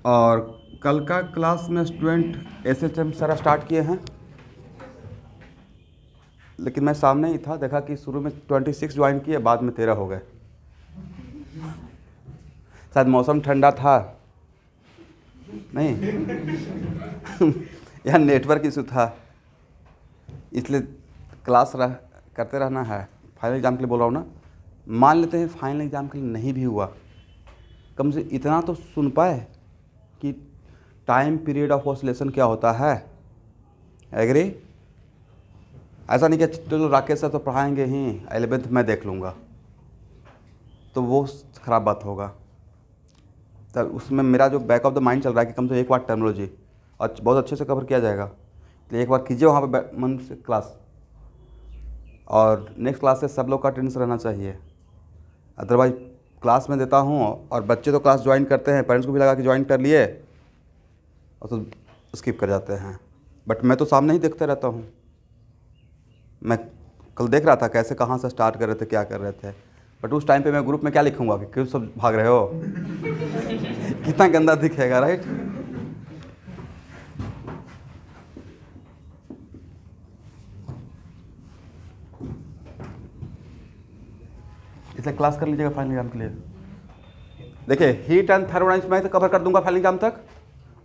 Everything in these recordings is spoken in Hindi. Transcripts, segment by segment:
और कल का क्लास में स्टूडेंट एसएचएम सारा स्टार्ट किए हैं, लेकिन मैं सामने ही था, देखा कि शुरू में 26 ज्वाइन किए, बाद में 13 हो गए। शायद मौसम ठंडा था, नहीं या नेटवर्क इशू था, इसलिए क्लास करते रहना है। फाइनल एग्ज़ाम के लिए बोल रहा हूँ ना। मान लेते हैं फाइनल एग्ज़ाम के लिए नहीं भी हुआ, कम से इतना तो सुन पाए कि टाइम पीरियड ऑफ ऑसिलेशन क्या होता है। एग्री? ऐसा नहीं कि चलो राकेश सर तो पढ़ाएंगे ही, 11th मैं देख लूँगा, तो वो ख़राब बात होगा। तो उसमें मेरा जो बैक ऑफ द माइंड चल रहा है कि कम से एक बार टर्मिनोलॉजी और बहुत अच्छे से कवर किया जाएगा, तो एक बार कीजिए वहाँ पे मन से क्लास, और नेक्स्ट क्लास से सब लोग का अटेंडेंस रहना चाहिए। अदरवाइज क्लास में देता हूँ और बच्चे तो क्लास ज्वाइन करते हैं, पेरेंट्स को भी लगा कि ज्वाइन कर लिए और तो स्किप कर जाते हैं। बट मैं तो सामने ही देखते रहता हूँ। मैं कल देख रहा था कैसे कहाँ से स्टार्ट कर रहे थे, क्या कर रहे थे, बट उस टाइम पे मैं ग्रुप में क्या लिखूँगा कि क्यों सब भाग रहे हो कितना गंदा दिखेगा, राइट? इसलिए क्लास कर लीजिएगा फाइनल एग्जाम के लिए। देखिए हीट एंड थर्मोडायनामिक्स मैं तो कवर कर दूंगा फाइनल एग्जाम तक,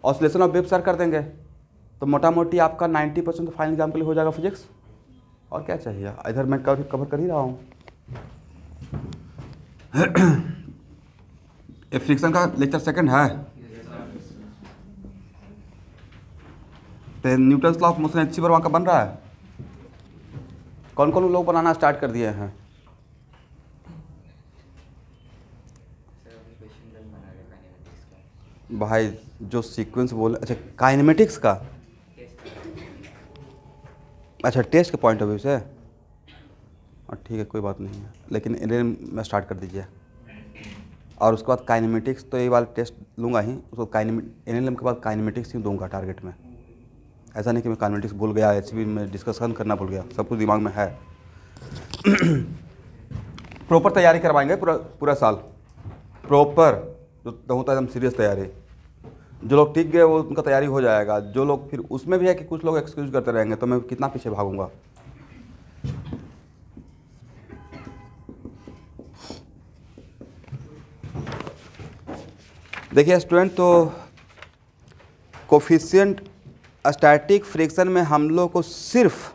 ऑसिलेशन ऑफ वेव सर कर देंगे, तो मोटा मोटी आपका 90% तो फाइनल एग्जाम के लिए हो जाएगा फिजिक्स। और क्या चाहिए, इधर मैं कवर कर ही रहा हूँ। ये फ्रिक्शन का लेक्चर सेकंड है। तो Newton's law of motion H वहाँ का बन रहा है। कौन कौन लोग बनाना स्टार्ट कर दिए हैं? भाई जो सीक्वेंस बोले, अच्छा काइनेमेटिक्स का, अच्छा टेस्ट के पॉइंट ऑफ व्यू से, और ठीक है कोई बात नहीं है, लेकिन एनएलएम में स्टार्ट कर दीजिए। और उसके बाद काइनेमेटिक्स तो ये वाला टेस्ट लूँगा ही, उसको एनएलएम के बाद काइनेमेटिक्स ही दूंगा टारगेट में। ऐसा नहीं कि मैं काइनेमेटिक्स भूल गया, एचबी में डिस्कशन करना भूल गया, सब कुछ दिमाग में है। प्रॉपर तैयारी करवाएंगे पूरा साल, प्रॉपर जो होता है एकदम सीरियस तैयारी। जो लोग टिक गए वो उनका तैयारी हो जाएगा, जो लोग फिर उसमें भी है कि कुछ लोग एक्सक्यूज करते रहेंगे, तो मैं कितना पीछे भागूंगा। देखिए स्टूडेंट, तो कोफिशिएंट स्टैटिक फ्रिक्शन में हम लोग को सिर्फ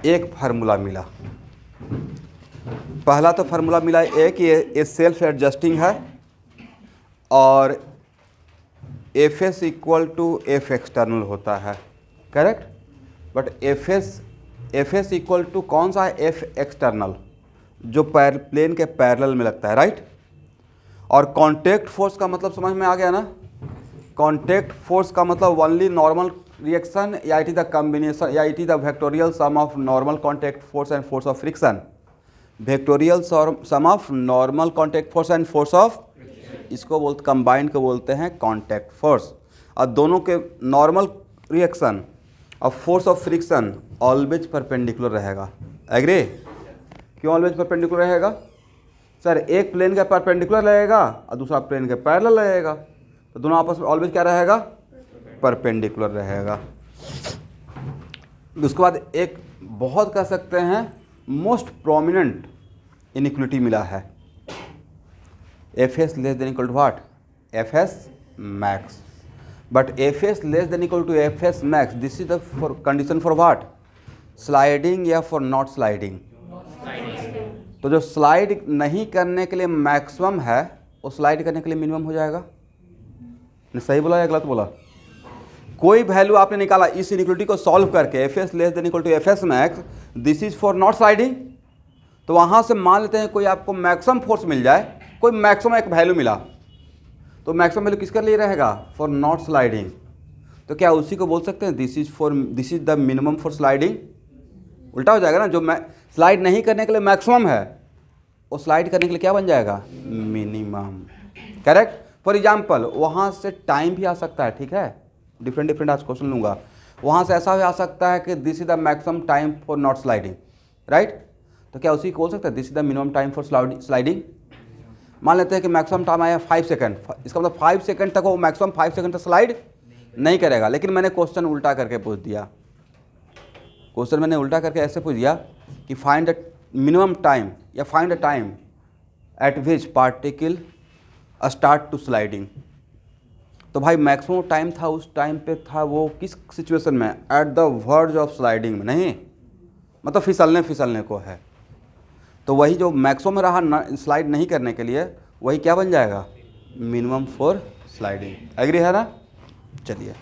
एक फार्मूला मिला। पहला तो फार्मूला मिला एक, ये सेल्फ एडजस्टिंग है और F S equal to F external होता है, correct? But F S equal to कौन सा है? एफ एक्सटर्नल, जो प्लेन के पैरेलल में लगता है, राइट? और कांटेक्ट फोर्स का मतलब समझ में आ गया ना? कांटेक्ट फोर्स का मतलब ओनली नॉर्मल रिएक्शन, या इट इज द कॉम्बिनेशन, या it is the vectorial sum of normal contact force and force of friction. Vectorial sum of normal contact force and force of, इसको बोलते कंबाइंड को बोलते हैं कांटेक्ट फोर्स। और दोनों के नॉर्मल रिएक्शन और force of friction always perpendicular रहेगा। एग्री? क्यों ऑलवेज परपेंडिकुलर रहेगा? सर एक प्लेन के परपेंडिकुलर रहेगा और दूसरा प्लेन के पैरेलल रहेगा, तो दोनों आपस में ऑलवेज क्या रहेगा? परपेंडिकुलर रहेगा। उसके बाद एक बहुत कह सकते हैं मोस्ट प्रोमिनेंट इनइक्वलिटी मिला है, F S less than equal to what? F S max. But F S less than equal to F S max, this is the condition for what? Sliding या फॉर नॉट स्लाइडिंग? तो जो स्लाइड नहीं करने के लिए मैक्सिमम है, वो स्लाइड करने के लिए मिनिमम हो जाएगा। ने सही बोला या गलत बोला? कोई वैल्यू आपने निकाला इस इनइक्वलिटी को सॉल्व करके, F S less than equal to F S max, this is for not sliding, तो वहाँ से मान लेते हैं कोई आपको मैक्सिमम फोर्स मिल जाए, कोई मैक्सिमम एक वैल्यू मिला, तो मैक्सिमम वैल्यू किसके लिए रहेगा? For not sliding. तो क्या उसी को बोल सकते हैं this is the minimum for sliding? उल्टा हो जाएगा ना, जो स्लाइड नहीं करने के लिए मैक्सिमम है, वो स्लाइड करने के लिए क्या बन जाएगा? मिनिमम। करेक्ट? फॉर एग्जाम्पल वहाँ से टाइम भी आ सकता है, ठीक है, डिफरेंट आज क्वेश्चन लूँगा, वहाँ से ऐसा भी आ सकता है कि this is the maximum time for not sliding, right? तो क्या उसी को बोल सकते हैं this is the minimum time for sliding? मान लेते हैं कि मैक्सिमम टाइम आया 5 सेकंड, इसका मतलब 5 सेकंड तक वो मैक्सिमम 5 सेकंड तक स्लाइड नहीं करेगा। लेकिन मैंने क्वेश्चन उल्टा करके पूछ दिया, क्वेश्चन मैंने उल्टा करके ऐसे पूछ दिया कि फाइंड द मिनिमम टाइम या find the time at which particle start to sliding. तो भाई मैक्सिमम टाइम था उस टाइम पे था वो किस सिचुएशन में, at the verge of sliding में, नहीं मतलब फिसलने को है। तो वही जो मैक्सिमम रहा स्लाइड नहीं करने के लिए, वही क्या बन जाएगा, मिनिमम फॉर स्लाइडिंग। एग्री है ना? चलिए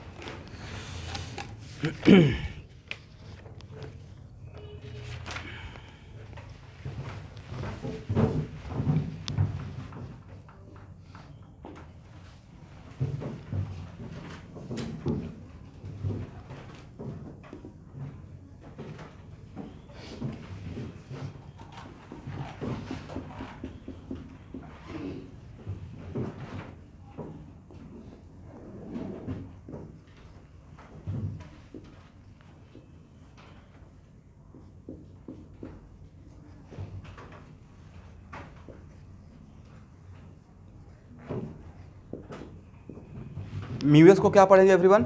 म्यूएस को क्या पढ़ेंगे everyone?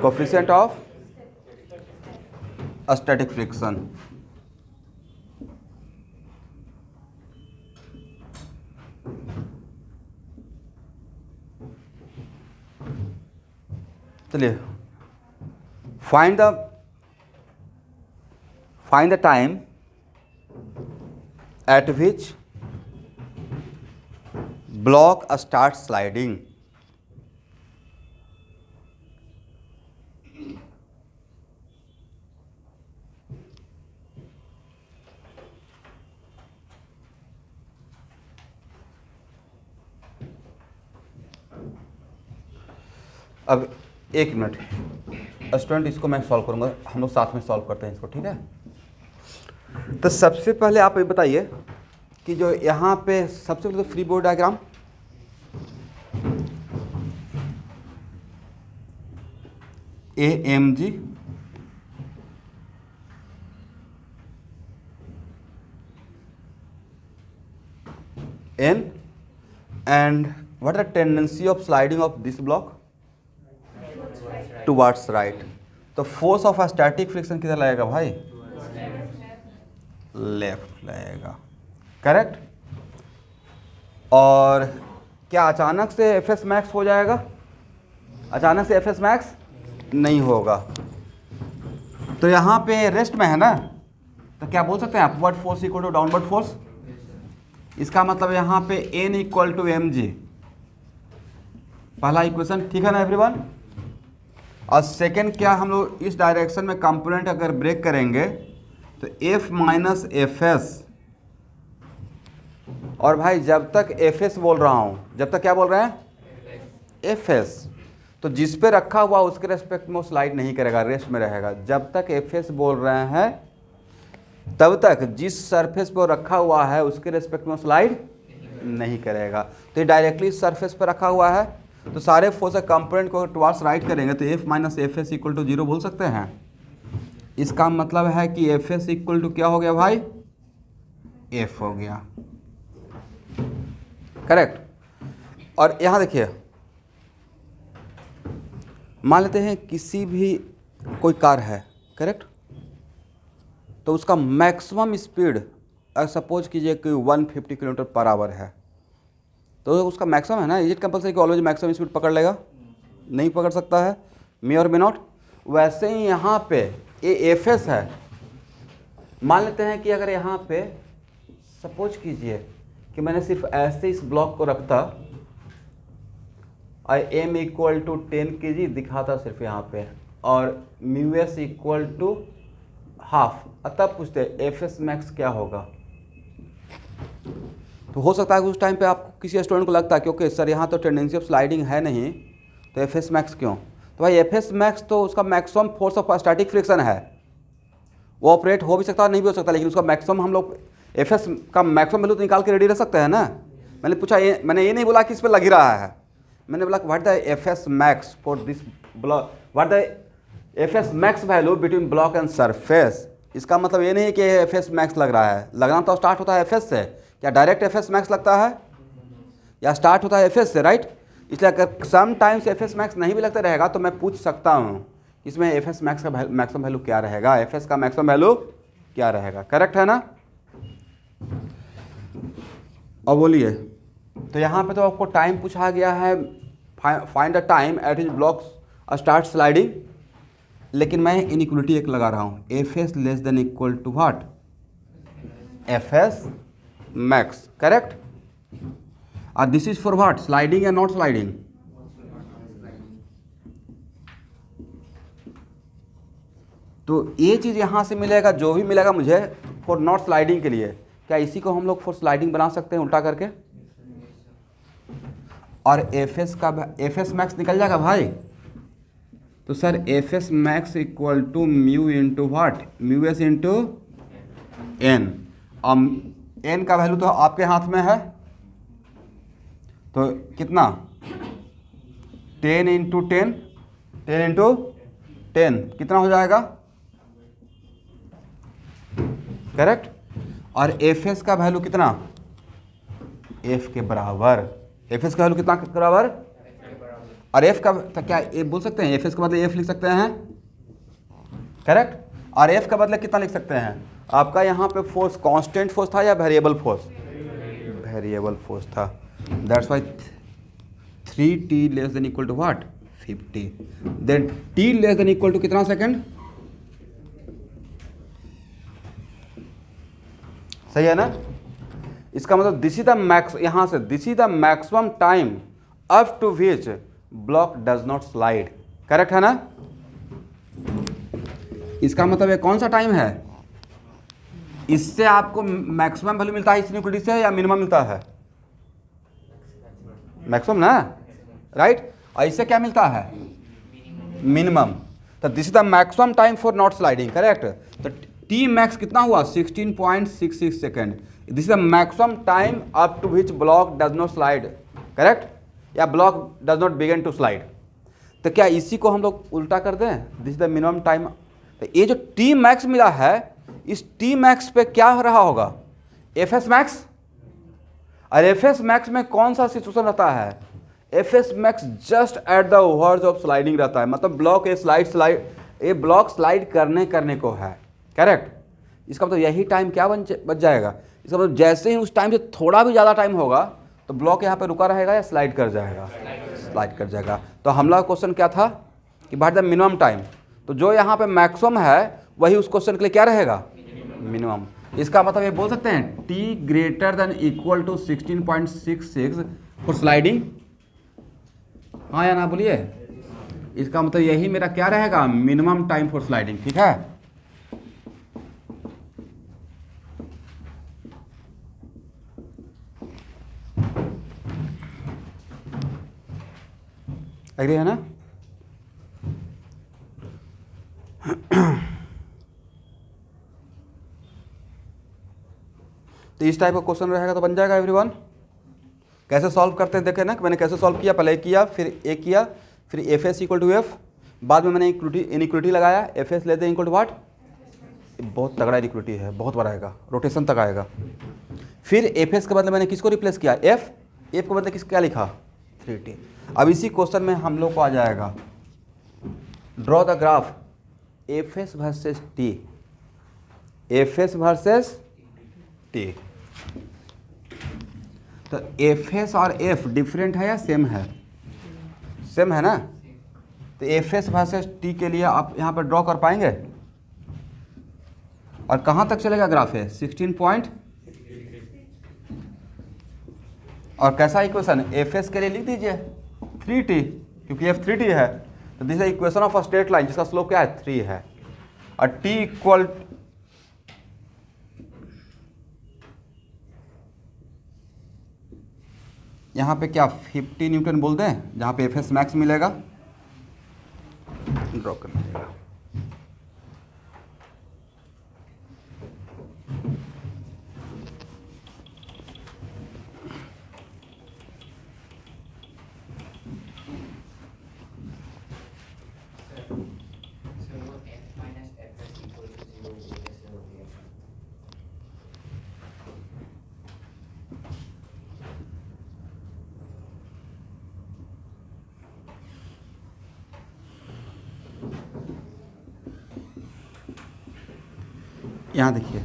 Coefficient of static friction. चलिए find the time at which block start sliding. अब एक मिनट स्टूडेंट, इसको मैं सॉल्व करूंगा, हम लोग साथ में सॉल्व करते हैं इसको, ठीक है? तो सबसे पहले आप ये बताइए कि जो यहाँ पे सबसे पहले तो free body diagram, AMG N and what is the tendency of sliding of this block? Towards right. तो फोर्स ऑफ स्टैटिक फ्रिक्शन किधर लगेगा भाई? लेफ्ट लगेगा, करेक्ट। और क्या अचानक से एफएस मैक्स हो जाएगा? अचानक से एफएस मैक्स नहीं होगा। तो यहाँ पे रेस्ट में है ना, तो क्या बोल सकते हैं upward force equal to downward force. इसका मतलब यहाँ पे N इक्वल टू mg, पहला इक्वेशन, ठीक है ना एवरीवन? और सेकेंड क्या, हम लोग इस डायरेक्शन में कंपोनेंट अगर ब्रेक करेंगे तो F माइनस एफ एस। और भाई जब तक एफ एस बोल रहा हूँ, जब तक क्या बोल रहे हैं, एफ एस, तो जिस पे रखा हुआ उसके रेस्पेक्ट में वो स्लाइड नहीं करेगा, रेस्ट में रहेगा। जब तक एफ एस बोल रहे हैं तब तक जिस सरफेस पर रखा हुआ है उसके रेस्पेक्ट में स्लाइड नहीं करेगा। तो ये डायरेक्टली सरफेस पर रखा हुआ है, तो सारे फोर्स कंपोनेंट को टुवर्ड्स राइट करेंगे तो F minus F S equal to 0 बोल सकते हैं। इसका मतलब है कि एफ एस इक्वल टू क्या हो गया भाई, F हो गया, करेक्ट। और यहाँ देखिए, मान लेते हैं किसी भी कोई कार है, करेक्ट, तो उसका मैक्सिमम स्पीड सपोज कीजिए कि 150 किलोमीटर पर आवर है, तो उसका मैक्सिमम है ना, इज इट कंपल्सरी कि ऑलवेज मैक्सिमम स्पीड पकड़ लेगा? नहीं पकड़ सकता है, मे और मे नॉट। वैसे ही यहाँ पे ये एफ एस है, मान लेते हैं कि अगर यहाँ पे सपोज कीजिए कि मैंने सिर्फ ऐसे इस ब्लॉक को रखता और एम इक्वल टू 10 kg दिखाता सिर्फ यहाँ पे, और mu S equal to half, तब पूछते एफ एस मैक्स क्या होगा। तो हो सकता है कि उस टाइम पे आपको किसी स्टूडेंट को लगता है कि ओके सर यहाँ तो टेंडेंसी ऑफ स्लाइडिंग है नहीं, तो एफ एस मैक्स क्यों? तो भाई एफ एस मैक्स तो उसका maximum force of static friction है, वो ऑपरेट हो भी सकता है नहीं भी हो सकता, लेकिन उसका मैक्सिमम हम लोग एफ एस का मैक्सिमम वैल्यू तो निकाल के रेडी रख सकते हैं ना। मैंने पूछा मैंने ये नहीं बोला कि इस पर लग ही रहा है, मैंने बोला what the F S max for this block, what the F S max value between block and surface. इसका मतलब ये नहीं है कि एफ एस मैक्स लग रहा है, लगना तो स्टार्ट होता है एफ एस से, क्या डायरेक्ट एफ एस मैक्स लगता है या स्टार्ट होता है एफ एस से, राइट? इसलिए अगर sometimes F S max नहीं भी लगता रहेगा तो मैं पूछ सकता हूँ इसमें एफ एस मैक्स का मैक्सिमम वैल्यू क्या रहेगा, एफ एस का मैक्सिमम वैल्यू क्या रहेगा, करेक्ट है ना? और बोलिए, तो यहाँ पे तो आपको टाइम पूछा गया है, find the time at which blocks start sliding, लेकिन मैं इनइक्वलिटी एक लगा रहा हूँ, f S less than equal to what, F S max, correct? और this is for what, sliding या नॉट स्लाइडिंग? तो ये चीज़ यहाँ से मिलेगा, जो भी मिलेगा मुझे फॉर नॉट स्लाइडिंग के लिए, क्या इसी को हम लोग फॉर स्लाइडिंग बना सकते हैं उल्टा करके? और एफ एस का एफ एस मैक्स निकल जाएगा भाई, तो sir F S max equal to mu into what, mu S into N. अब एन का वैल्यू तो आपके हाथ में है, तो कितना, 10 इंटू 10, 10 इंटू 10 कितना हो जाएगा, करेक्ट? और एफ एस का वैल्यू कितना, एफ के बराबर, एफ एस का वैल्यू कितना के बराबर, और एफ का तो क्या ए बोल सकते हैं, एफ एस के बदले एफ लिख सकते हैं, करेक्ट? और एफ का बदले कितना लिख सकते हैं, आपका यहाँ पे फोर्स कांस्टेंट फोर्स था या वेरिएबल फोर्स, वेरिएबल फोर्स था, that's why 3t less than equal to what, 50, then t less than equal to कितना सेकंड, सही है ना? इसका मतलब दिस इज द मैक्स, यहाँ से this is the maximum time up to which block does not slide, correct है ना? इसका मतलब ये कौन सा टाइम है, इससे आपको मैक्सिमम वैल्यू मिलता है इस इनइक्वलिटी से या मिनिमम मिलता है, मैक्सिमम ना, राइट? और इससे क्या मिलता है, मिनिमम। तो this is the maximum time for not sliding, correct? तो टी मैक्स कितना हुआ, 16.66 second, this is the maximum time up to which block does not slide, correct? या block does not begin to slide. तो क्या इसी को हम लोग उल्टा कर दें, this is the minimum time. तो ये जो टी मैक्स मिला है, इस टी मैक्स पे क्या हो रहा होगा, एफ एस मैक्स। और एफ एस मैक्स में कौन सा सिचुएशन रहता है, F S max just at the words of sliding रहता है, मतलब ब्लॉक ये ये ब्लॉक स्लाइड करने को है, करेक्ट? इसका मतलब यही टाइम क्या बच जाएगा, इसका मतलब जैसे ही उस टाइम से थोड़ा भी ज़्यादा टाइम होगा तो ब्लॉक यहाँ पे रुका रहेगा या स्लाइड कर जाएगा, स्लाइड कर जाएगा। तो हमला क्वेश्चन क्या था कि व्हाट द मिनिमम टाइम, तो जो यहाँ पे मैक्सिमम है वही उस क्वेश्चन के लिए क्या रहेगा, मिनिमम। इसका मतलब ये बोल सकते हैं t greater than equal to 16.66 for sliding, हाँ या ना बोलिए? इसका मतलब यही मेरा क्या रहेगा, मिनिमम टाइम फॉर स्लाइडिंग, ठीक है? एग्री है ना? तो इस टाइप का क्वेश्चन रहेगा तो बन जाएगा एवरीवन। कैसे सॉल्व करते हैं देखें ना, मैंने कैसे सॉल्व किया, पहले किया फिर ए किया, फिर F S equal to F, बाद में मैंने इनइक्वलिटी लगाया, F S less than equal to what, बहुत तगड़ा इनइक्वलिटी है, बहुत बड़ा आएगा, रोटेशन तक आएगा। फिर एफ एस के बदले मैंने किसको रिप्लेस किया, एफ के बदले किस क्या लिखा, 3t। अब इसी क्वेश्चन में हम लोग को आ जाएगा draw the graph F S versus T, F S versus T. तो एफ एस और एफ डिफरेंट है या सेम है, सेम है ना? तो एफ एस वर्सेस टी के लिए आप यहाँ पर ड्रॉ कर पाएंगे, और कहाँ तक चलेगा ग्राफ है, 16 पॉइंट, और कैसा इक्वेशन, एफ एस के लिए लिख दीजिए 3t, क्योंकि एफ 3t है, तो this is equation of a straight line जिसका स्लोप क्या है, 3 है, और t इक्वल यहाँ पे क्या 50 न्यूटन बोल दें, जहाँ पे एफ एस मैक्स मिलेगा, ड्रॉ कर लीजिएगा। यहाँ देखिए,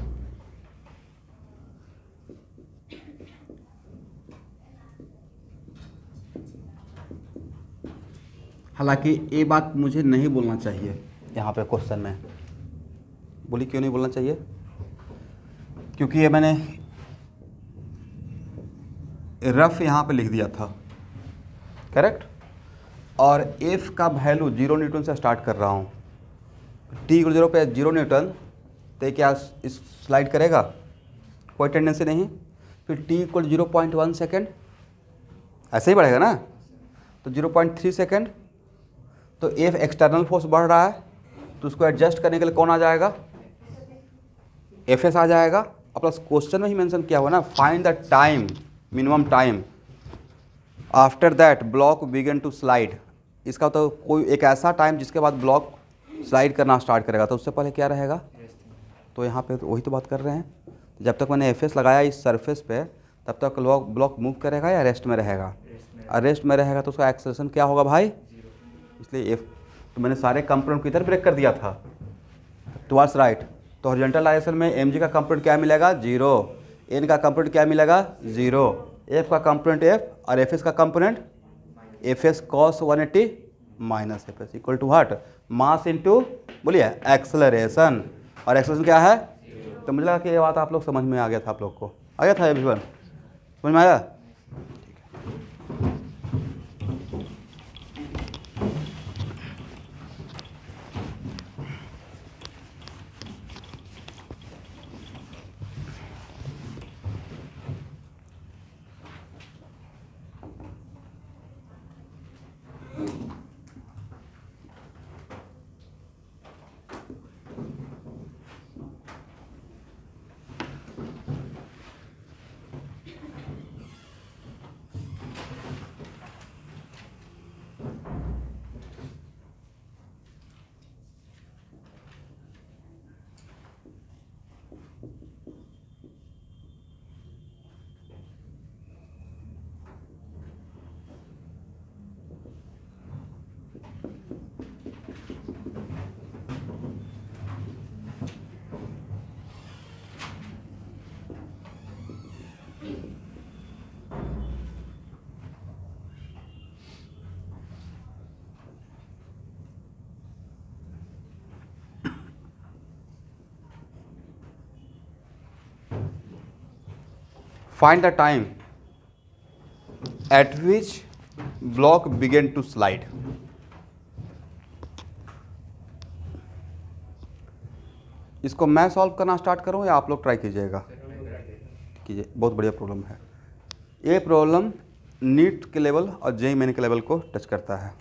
हालांकि ये बात मुझे नहीं बोलना चाहिए यहाँ पे क्वेश्चन में। बोली क्यों नहीं बोलना चाहिए? क्योंकि ये मैंने रफ यहाँ पे लिख दिया था, करेक्ट। और एफ का वैल्यू 0 न्यूटन से स्टार्ट कर रहा हूँ। टी इक्वल 0 पे 0 न्यूटन, तो क्या इस स्लाइड करेगा? कोई टेंडेंसी नहीं। फिर टी इक्वल 0.1 सेकेंड, ऐसे ही बढ़ेगा ना, तो 0.3 सेकेंड। तो एफ एक्सटर्नल फोर्स बढ़ रहा है, तो उसको एडजस्ट करने के लिए कौन आ जाएगा? एफ एस आ जाएगा। और प्लस क्वेश्चन में ही मेंशन किया हुआ ना, find the time, minimum time after that block began to slide. इसका तो कोई एक ऐसा टाइम जिसके बाद ब्लॉक स्लाइड करना स्टार्ट करेगा, तो उससे पहले क्या रहेगा? तो यहाँ पे तो वही तो बात कर रहे हैं। जब तक मैंने एफ एस लगाया इस सरफेस पे, तब तक ब्लॉक मूव करेगा या रेस्ट में रहेगा? और रेस्ट में रहेगा तो उसका एक्सेलरेशन क्या होगा भाई? इसलिए एफ, तो मैंने सारे कंपोनेंट को इधर ब्रेक कर दिया था टुवर्ड्स राइट। तो हॉरिजॉन्टल डायरेक्शन में एम जी का कंपोनेंट क्या मिलेगा? 0। एन का कंपोनेंट क्या मिलेगा? 0। एफ का कंपोनेंट एफ, और एफ एस का component F S cos 180 minus F S equal to what? Mass into, बोलिए, एक्सेलरेशन। और एक्सेलरेशन क्या है? तो मुझे लगा कि ये बात आप लोग समझ में आ गया था, आप लोग को आ गया था एवरीवन, समझ में आया? Find the time at which block began to slide. इसको मैं सॉल्व करना स्टार्ट करूं या आप लोग ट्राई कीजिएगा? कीजिए, बहुत बढ़िया प्रॉब्लम है ये। प्रॉब्लम नीट के लेवल और जेईई मेन के लेवल को टच करता है।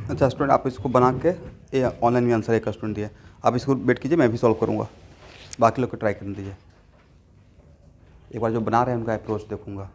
अच्छा स्टूडेंट, आप इसको बना के, ये ऑनलाइन में आंसर एक स्टूडेंट दिया, आप इसको वेट कीजिए, मैं भी सॉल्व करूँगा, बाकी लोग को ट्राई करने दीजिए। एक बार जो बना रहे हैं उनका अप्रोच देखूँगा।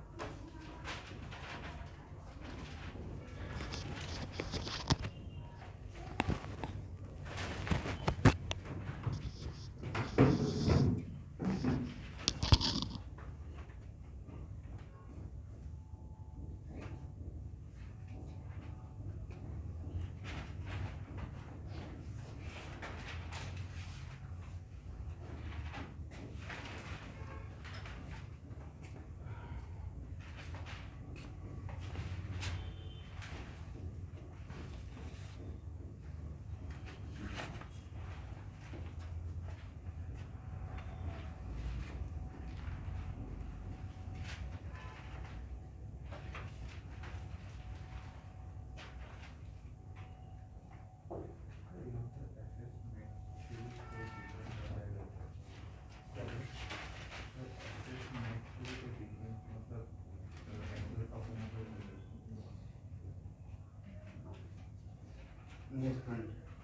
एक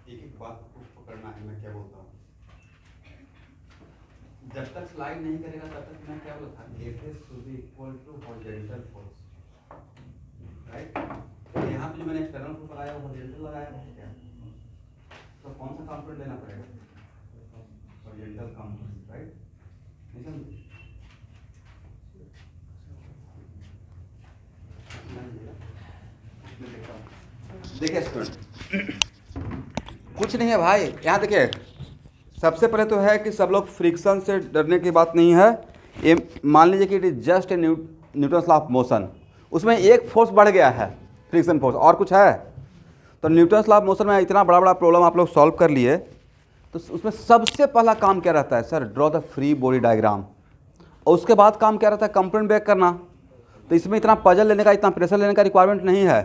एक बात को पकड़ना है, मैं क्या बोलता हूँ। जब तक स्लाइड नहीं करेगा तब तक मैं क्या बोलता था, Fs should be equal to horizontal force, right. तो यहाँ पे जो मैंने एक्सटर्नल फोर्स लगाया वो होरिजेंटल लगाया है क्या, तो कौन सा कंपोनेंट लेना पड़ेगा, होरिजेंटल कंपोनेंट, राइट। नहीं समझे? देखिए स्टूडेंट, कुछ नहीं है भाई, यहाँ देखिए सबसे पहले तो है कि सब लोग फ्रिक्शन से डरने की बात नहीं है। ये मान लीजिए कि it is just a Newton's law of motion, उसमें एक फोर्स बढ़ गया है, फ्रिक्शन फोर्स, और कुछ है। तो न्यूटन्स लॉ ऑफ मोशन में इतना बड़ा बड़ा प्रॉब्लम आप लोग सॉल्व कर लिए, तो उसमें सबसे पहला काम क्या रहता है sir, draw the free body diagram, और उसके बाद काम क्या रहता है, कंपोनेंट ब्रेक करना। तो इसमें इतना पजल लेने का, इतना प्रेशर लेने का रिक्वायरमेंट नहीं है।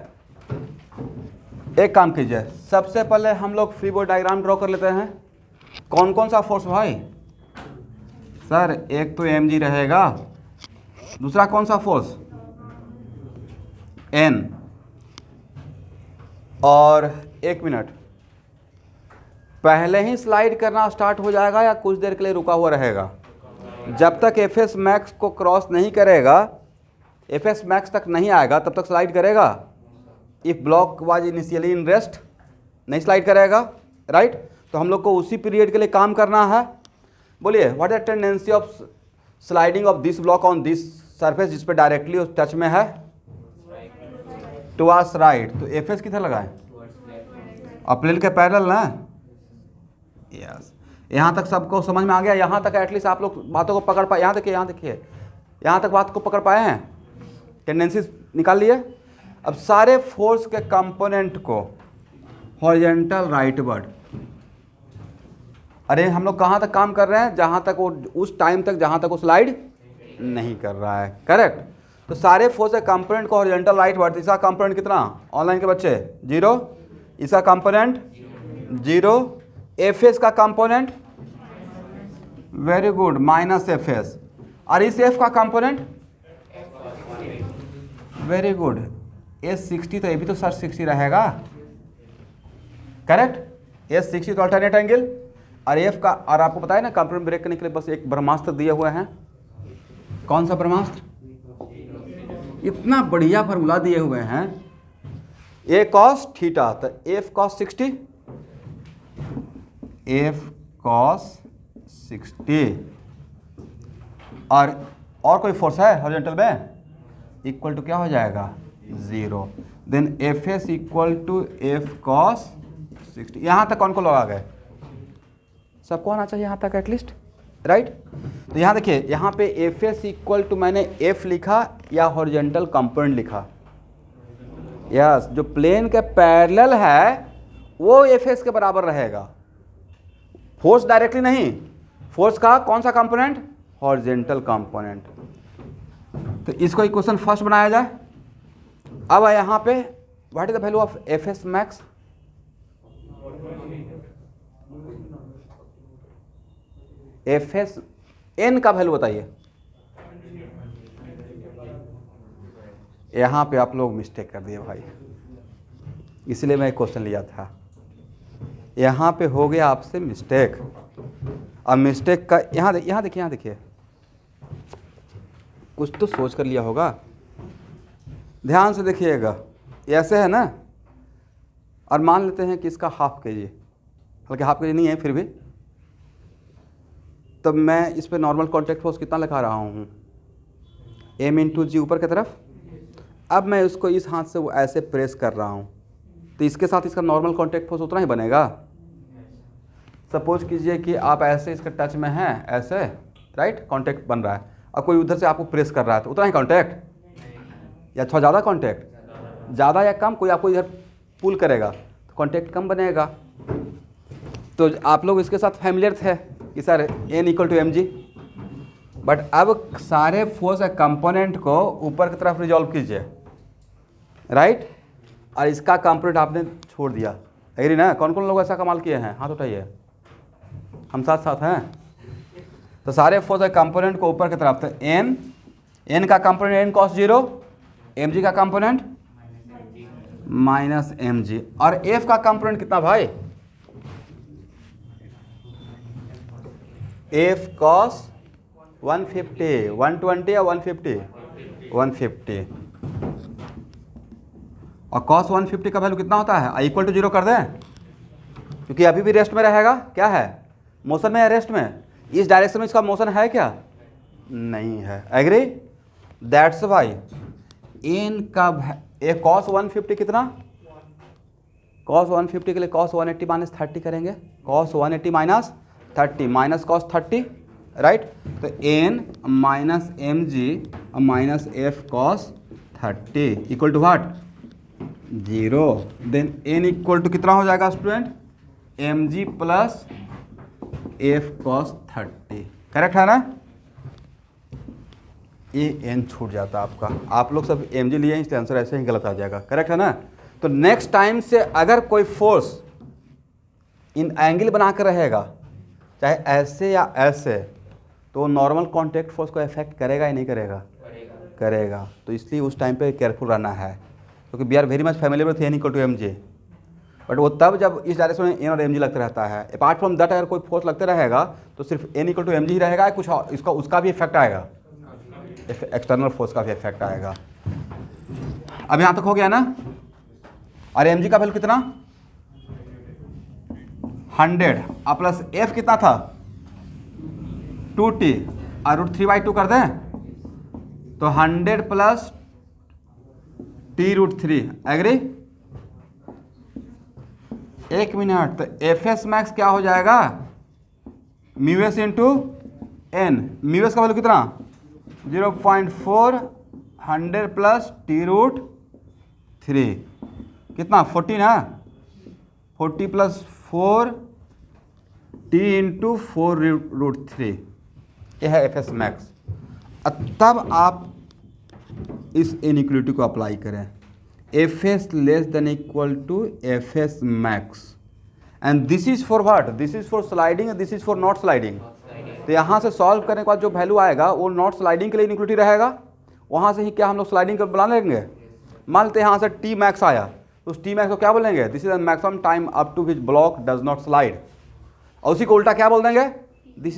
एक काम कीजिए, सबसे पहले हम लोग फ्री बॉडी डायग्राम ड्रॉ कर लेते हैं। कौन कौन सा फोर्स भाई, सर एक तो mg रहेगा, दूसरा कौन सा फोर्स, n, और एक मिनट, पहले ही स्लाइड करना स्टार्ट हो जाएगा या कुछ देर के लिए रुका हुआ रहेगा। जब तक Fs मैक्स को क्रॉस नहीं करेगा, Fs मैक्स तक नहीं आएगा, तब तक स्लाइड करेगा। If block was initially in rest, नहीं स्लाइड करेगा, राइट। तो हम लोग को उसी पीरियड के लिए काम करना है। बोलिए what is the tendency of sliding of this block on this surface, जिस पे डायरेक्टली टच में है, टुवर्ड्स राइट। तो Fs किधर लगाएं, और प्लेन के पैरेलल ना, यस। यहाँ तक सबको समझ में आ गया, यहाँ तक एटलीस्ट आप लोग बातों को पकड़ पाए। यहाँ देखिए, यहाँ देखिए, यहाँ तक बात को पकड़ पाए हैं, टेंडेंसी निकाल लिए। अब सारे फोर्स के कंपोनेंट को हॉरिजॉन्टल राइटवर्ड, अरे हम लोग कहाँ तक काम कर रहे हैं, जहाँ तक वो उस टाइम तक जहाँ तक वो स्लाइड नहीं कर रहा है, करेक्ट। तो सारे फोर्स के कंपोनेंट को हॉरिजॉन्टल राइटवर्ड, इसका कंपोनेंट कितना, ऑनलाइन के बच्चे 0, इसका कंपोनेंट 0, Fs का कंपोनेंट वेरी गुड -Fs, और इस F का कंपोनेंट वेरी गुड S60, तो ये भी तो सर 60 रहेगा, करेक्ट। S60 तो अल्टरनेट एंगल, और F का, और आपको पता है ना कंपोनेंट ब्रेक करने के लिए बस एक ब्रह्मास्त्र दिए हुए हैं। कौन सा ब्रह्मास्त्र, इतना बढ़िया फार्मूला दिए हुए हैं, A cos थीटा, तो F cos 60, F cos 60, और कोई फोर्स है हॉरिजॉन्टल में, इक्वल टू क्या हो जाएगा 0, then Fs equal to F cos 60। यहाँ तक कौन को लगा गए, सबको आना चाहिए यहाँ तक एटलीस्ट, राइट। तो यहाँ देखिए, यहाँ पे Fs इक्वल टू मैंने F लिखा या हॉरिजॉन्टल कंपोनेंट लिखा, यस। जो प्लेन के पैरेलल है वो Fs के बराबर रहेगा, फोर्स डायरेक्टली नहीं, फोर्स का कौन सा कंपोनेंट, हॉरिजॉन्टल कंपोनेंट। तो इसको इक्वेशन फर्स्ट बनाया जाए। अब यहाँ पे what is the value of Fs max, Fs n का वैल्यू बताइए। यहाँ पे आप लोग मिस्टेक कर दिए भाई, इसलिए मैं एक क्वेश्चन लिया था, यहाँ पे हो गया आपसे मिस्टेक। अब मिस्टेक का यहाँ देखिए, कुछ तो सोच कर लिया होगा, ध्यान से देखिएगा। ऐसे है ना, और मान लेते हैं कि इसका हाफ के जी, हालांकि हाफ के जी नहीं है फिर भी, तब मैं इस पे नॉर्मल कॉन्टैक्ट फोर्स कितना लगा रहा हूँ, m इंटू जी ऊपर की तरफ। अब मैं उसको इस हाथ से वो ऐसे प्रेस कर रहा हूँ, तो इसके साथ इसका नॉर्मल कॉन्टैक्ट फोर्स उतना ही बनेगा। सपोज कीजिए कि आप ऐसे इसके टच में हैं, ऐसे, राइट, कॉन्टैक्ट बन रहा है, और कोई उधर से आपको प्रेस कर रहा है, तो उतना ही कॉन्टैक्ट या थोड़ा ज़्यादा कॉन्टैक्ट, ज़्यादा या कम, कोई आपको इधर पुल करेगा तो कॉन्टैक्ट कम बनेगा। तो आप लोग इसके साथ फैमिलियर थे कि sir n equal to mg, but अब सारे फोर्स कंपोनेंट को ऊपर की तरफ रिजॉल्व कीजिए, राइट, और इसका कंपोनेंट आपने छोड़ दिया, एग्री ना। कौन कौन लोग ऐसा कमाल किए हैं, हाथ उठाइए, हम साथ साथ हैं। तो सारे फोर्स कंपोनेंट को ऊपर की तरफ, तो n का कंपोनेंट n cos 0, mg का कंपोनेंट माइनस एम जी। और एफ का कंपोनेंट कितना भाई? एफ कॉस 150, 120 या 150? 150। और कॉस 150 का वैल्यू कितना होता है? इक्वल टू 0 कर दें, क्योंकि अभी भी रेस्ट में रहेगा। क्या है? मोशन में है, रेस्ट में। इस डायरेक्शन में इसका मोशन है क्या? नहीं है। एग्री? दैट्स वाई इन का ए कॉस 150 कितना? कॉस 150 के लिए कॉस 180 माइनस 30 करेंगे। Cos 180 minus 30 minus cos 30, right? तो N minus M g minus f cos 30 equal to what? 0। Then N equal to कितना हो जाएगा student? M g plus f cos 30। Correct है ना? ये एन छूट जाता आपका। आप लोग सब एम जी लिए हैं, इसलिए आंसर ऐसे ही गलत आ जाएगा। करेक्ट है ना? तो नेक्स्ट टाइम से अगर कोई फोर्स इन एंगल बना कर रहेगा, चाहे ऐसे या ऐसे, तो नॉर्मल कॉन्टैक्ट फोर्स को इफेक्ट करेगा या नहीं करेगा? करेगा। तो इसलिए उस टाइम पे केयरफुल रहना है, क्योंकि we are very much familiar with N equal to M G. But वो तब जब इस डायरेक्शन में एन और एम जी लगता रहता है। अपार्ट फ्रॉम दैट अगर कोई फोर्स लगते रहेगा तो सिर्फ N equal to M g ही रहेगा, कुछ इसका उसका भी इफेक्ट आएगा, एक्सटर्नल फोर्स का भी इफेक्ट आएगा। अब यहाँ तक हो गया ना? और एम जी का वैल्यू कितना? 100 और प्लस एफ कितना था? 2t और √3/2 कर दें, तो 100 प्लस t√3। एग्री? एक मिनट। तो एफ एस मैक्स क्या हो जाएगा? Mu S into N. Mu S का वैल्यू कितना? 0.4, 100 प्लस t√3 कितना? 14 है। 40 प्लस 4 t इंटू 4√3, यह है एफ एस मैक्स। तब आप इस इनइक्वलिटी को अप्लाई करें, F S less than equal to F S max, and this is for what? This is for sliding, this is for not sliding. तो यहाँ से सॉल्व करने के बाद जो वैल्यू आएगा वो नॉट स्लाइडिंग के लिए इनइक्वलिटी रहेगा। वहाँ से ही क्या हम लोग स्लाइडिंग कर बना लेंगे? मान लेते हैं यहाँ से टी मैक्स आया, तो उस टी मैक्स को क्या बोलेंगे? This is the maximum time up to which block does not slide. और उसी को उल्टा क्या बोल देंगे? दिस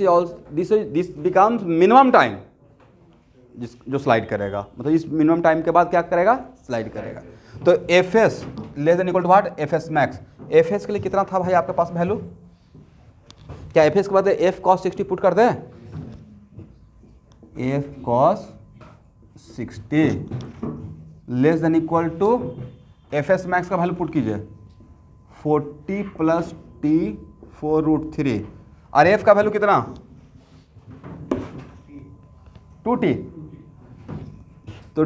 बिकम्स मिनिमम टाइम जो स्लाइड करेगा, मतलब इस मिनिमम टाइम के बाद क्या करेगा? स्लाइड करेगा। तो F S less than equal to what? F S max. F S के लिए कितना था भाई आपके पास वैल्यू? क्या एफ एस के बाद एफ कॉस 60 पुट कर दें? F cos 60 less than equal to F S max का वैल्यू पुट कीजिए, 40 प्लस टी 4√3। और एफ का वैल्यू कितना? 2t। तो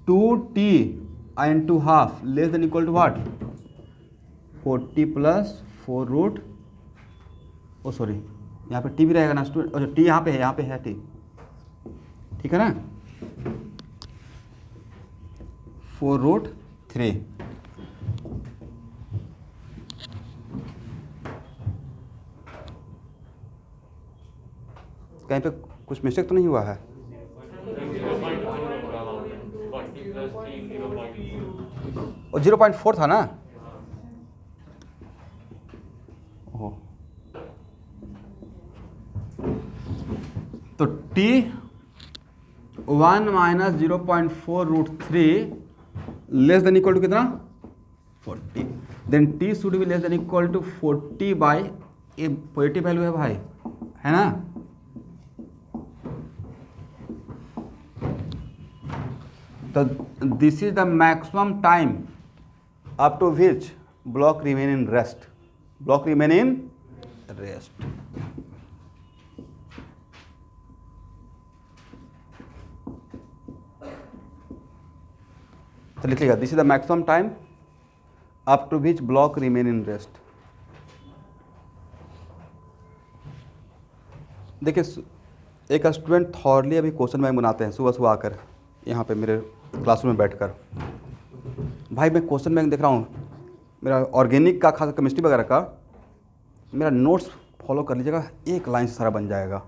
2t into half less than equal to what? 40 plus 4 oh sorry, यहाँ पे टी भी रहेगा ना स्टूडेंट? अच्छा टी यहाँ पे है, यहाँ पे है टी, ठीक है ना? 4√3। कहीं पे कुछ मिस्टेक तो नहीं हुआ है? और 0.4 था ना? ओह, तो t1 minus 0.4√3 less than equal to कितना? 40। Then t should be less than equal to 40 by, ये पॉजिटिव वैल्यू है भाई, है ना? तो this is the maximum time up to which block remain in rest. Block remain in rest. तो लिखिएगा, this is the maximum time up to which block remain in rest. देखिए, एक स्टूडेंट थॉरली अभी क्वेश्चन बैंक बनाते हैं सुबह सुबह आकर यहाँ पे मेरे क्लासरूम में बैठकर। भाई मैं क्वेश्चन बैंक देख रहा हूँ, मेरा ऑर्गेनिक का खास केमिस्ट्री वगैरह का मेरा नोट्स फॉलो कर लीजिएगा, एक लाइन से सारा बन जाएगा।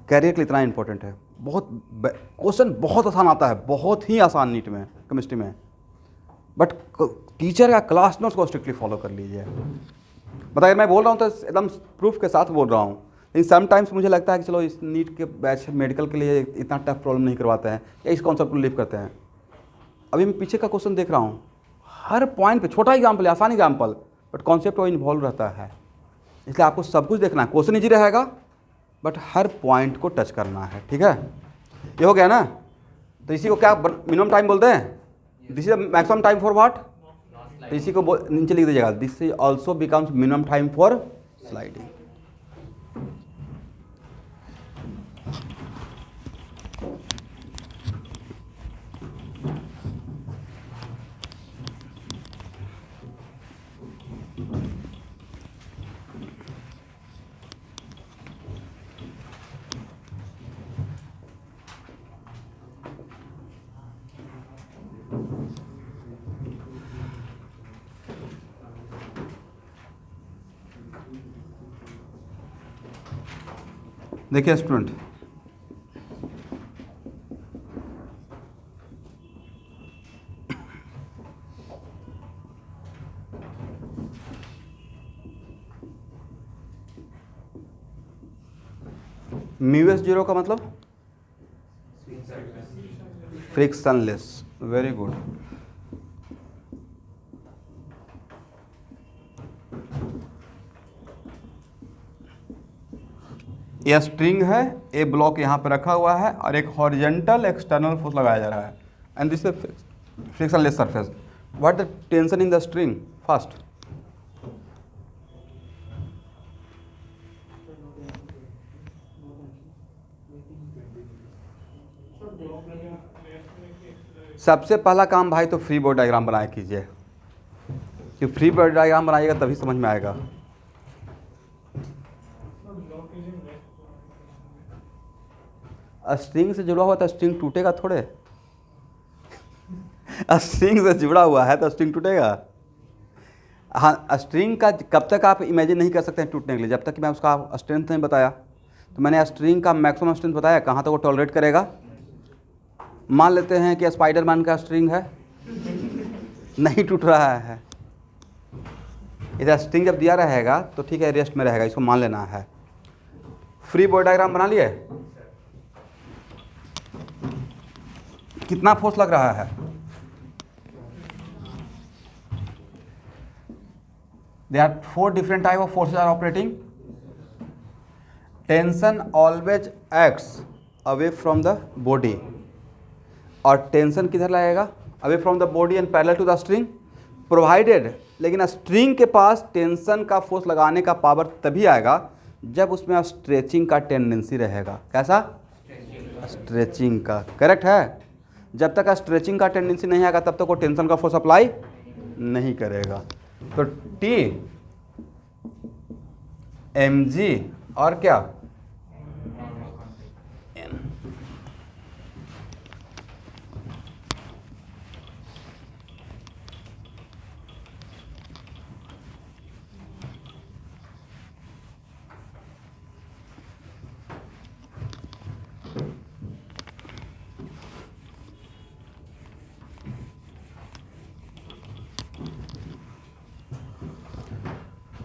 कैरियर के लिए इतना इंपॉर्टेंट है। बहुत क्वेश्चन बहुत आसान आता है, बहुत ही आसान नीट में केमिस्ट्री में। बट टीचर का क्लास नोट्स को स्ट्रिक्टली फॉलो कर लीजिए। मतलब अगर मैं बोल रहा हूँ तो एकदम प्रूफ के साथ बोल रहा हूँ, लेकिन समटाइम्स मुझे लगता है कि चलो इस नीट के बैच मेडिकल के लिए इतना टफ प्रॉब्लम नहीं करवाते हैं या इस कॉन्सेप्ट को लीव करते हैं। अभी मैं पीछे का क्वेश्चन देख रहा हूँ, हर पॉइंट पे छोटा एग्जाम्पल है, आसान एग्जाम्पल, बट कॉन्सेप्ट वो इन्वॉल्व रहता है। इसलिए आपको सब कुछ देखना है, क्वेश्चन ईजी रहेगा बट हर पॉइंट को टच करना है। ठीक है, ये हो गया ना। तो इसी को क्या मिनिमम टाइम बोलते हैं? This is maximum time for what? तो इसी को नीचे लिख दीजिएगा, this is also becomes minimum time for sliding. देखिए स्टूडेंट, म्यू जीरो का मतलब फ्रिक्शनलेस। Very good. यह स्ट्रिंग है, ए ब्लॉक यहाँ पे रखा हुआ है और एक हॉरिजेंटल एक्सटर्नल फोर्स लगाया जा रहा है and this frictionless surface. What the tension in the string? First, सबसे पहला काम भाई तो फ्री बॉडी डायग्राम बनाया कीजिए, कि फ्री बॉडी डायग्राम बनाइएगा तभी समझ में आएगा। स्ट्रिंग से जुड़ा हुआ तो स्ट्रिंग टूटेगा थोड़े। स्ट्रिंग से जुड़ा हुआ है तो स्ट्रिंग टूटेगा। हाँ, स्ट्रिंग का कब तक आप इमेजिन नहीं कर सकते हैं टूटने के लिए, जब तक कि मैं उसका स्ट्रेंथ नहीं बताया। तो मैंने स्ट्रिंग का मैक्सिमम स्ट्रेंथ बताया, कहाँ तक वो टॉलरेट करेगा। मान लेते हैं कि स्पाइडरमैन का स्ट्रिंग है, नहीं टूट रहा है। इधर स्ट्रिंग जब दिया रहेगा तो ठीक है, रेस्ट में रहेगा, इसको मान लेना है। फ्री बॉडी डायग्राम बना लिए? कितना फोर्स लग रहा है? There are 4 different type of forces are operating. Tension always acts away from the body. और टेंशन किधर लगेगा? Away from the body and parallel to the string provided. लेकिन स्ट्रिंग के पास टेंशन का फोर्स लगाने का पावर तभी आएगा जब उसमें स्ट्रेचिंग का टेंडेंसी रहेगा। कैसा? स्ट्रेचिंग का। करेक्ट है। जब तक स्ट्रेचिंग का टेंडेंसी नहीं आएगा तब तक वो टेंशन का फोर्स अप्लाई नहीं करेगा। तो टी एम जी और क्या एन।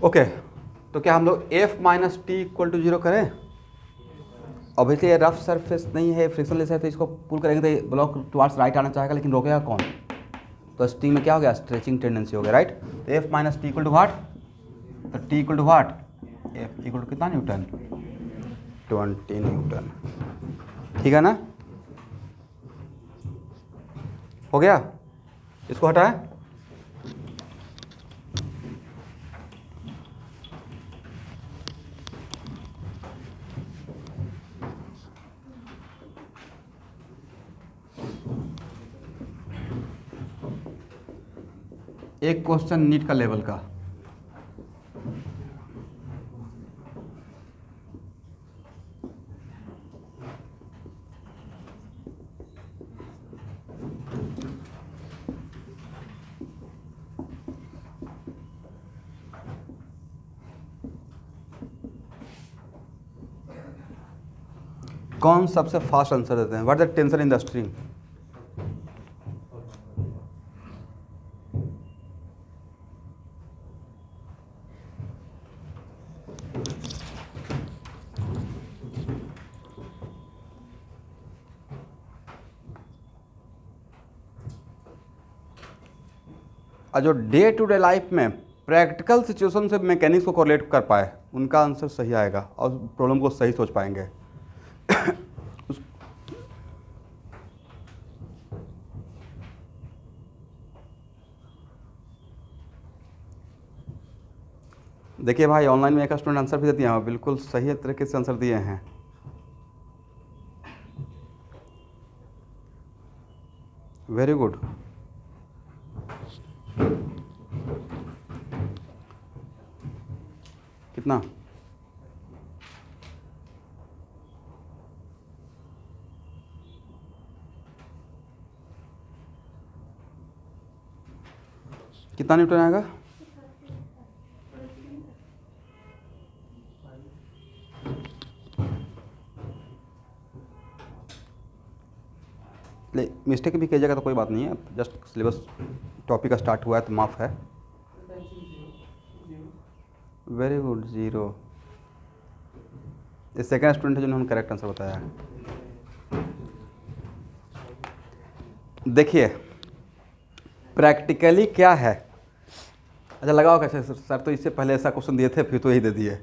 ओके, तो क्या हम लोग F minus T equal to 0 करें? ऑब्वियसली ये रफ सरफेस नहीं है, फ्रिक्शनलेस है, तो इसको पुल करेंगे तो ब्लॉक टुवार्ड्स राइट आना चाहेगा, लेकिन रोकेगा कौन? तो स्ट्रिंग में क्या हो गया? स्ट्रेचिंग टेंडेंसी हो गया, राइट। तो F minus T equal to what? तो T equal to what? F equal to कितना न्यूटन? 20 न्यूटन। ठीक है ना? हो गया? इसको हटाएं। एक क्वेश्चन नीट का लेवल का, कौन सबसे फास्ट आंसर देते हैं? What the tension in the string? और जो डे टू डे लाइफ में प्रैक्टिकल सिचुएशन से मैकेनिक्स को कोरिलेट कर पाए उनका आंसर सही आएगा और प्रॉब्लम को सही सोच पाएंगे। देखिए भाई, ऑनलाइन में एक स्टूडेंट आंसर भी दिए हैं, बिल्कुल सही तरीके से आंसर दिए हैं। Very good. कितना? कितना न्यूटन आएगा? मिस्टेक भी कीजिएगा तो कोई बात नहीं है, जस्ट सिलेबस टॉपिक का स्टार्ट हुआ है तो माफ़ है। Very good, 0। ये सेकेंड स्टूडेंट है जिन्होंने करेक्ट आंसर बताया है। देखिए प्रैक्टिकली क्या है। अच्छा लगाओ कैसे सर, तो इससे पहले ऐसा क्वेश्चन दिए थे फिर तो यही दे दिए।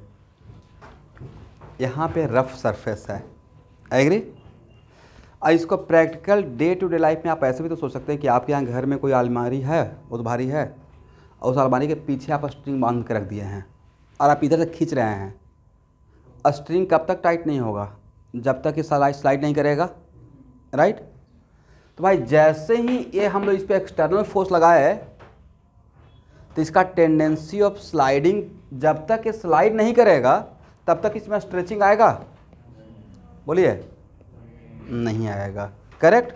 यहाँ पे रफ सरफेस है, एग्री। और इसको practical day to day life में आप ऐसे भी तो सोच सकते हैं कि आपके यहाँ घर में कोई अलमारी है, बहुत भारी है, और उस अलमारी के पीछे आप स्ट्रिंग बांध के रख दिए हैं और आप इधर से खींच रहे हैं। स्ट्रिंग कब तक टाइट नहीं होगा? जब तक ये स्लाइड नहीं करेगा, राइट। तो भाई जैसे ही ये हम लोग इस पर एक्सटर्नल फोर्स लगाए तो इसका टेंडेंसी ऑफ स्लाइडिंग, जब तक ये स्लाइड नहीं करेगा तब तक इसमें स्ट्रेचिंग आएगा? बोलिए, नहीं आएगा, करेक्ट।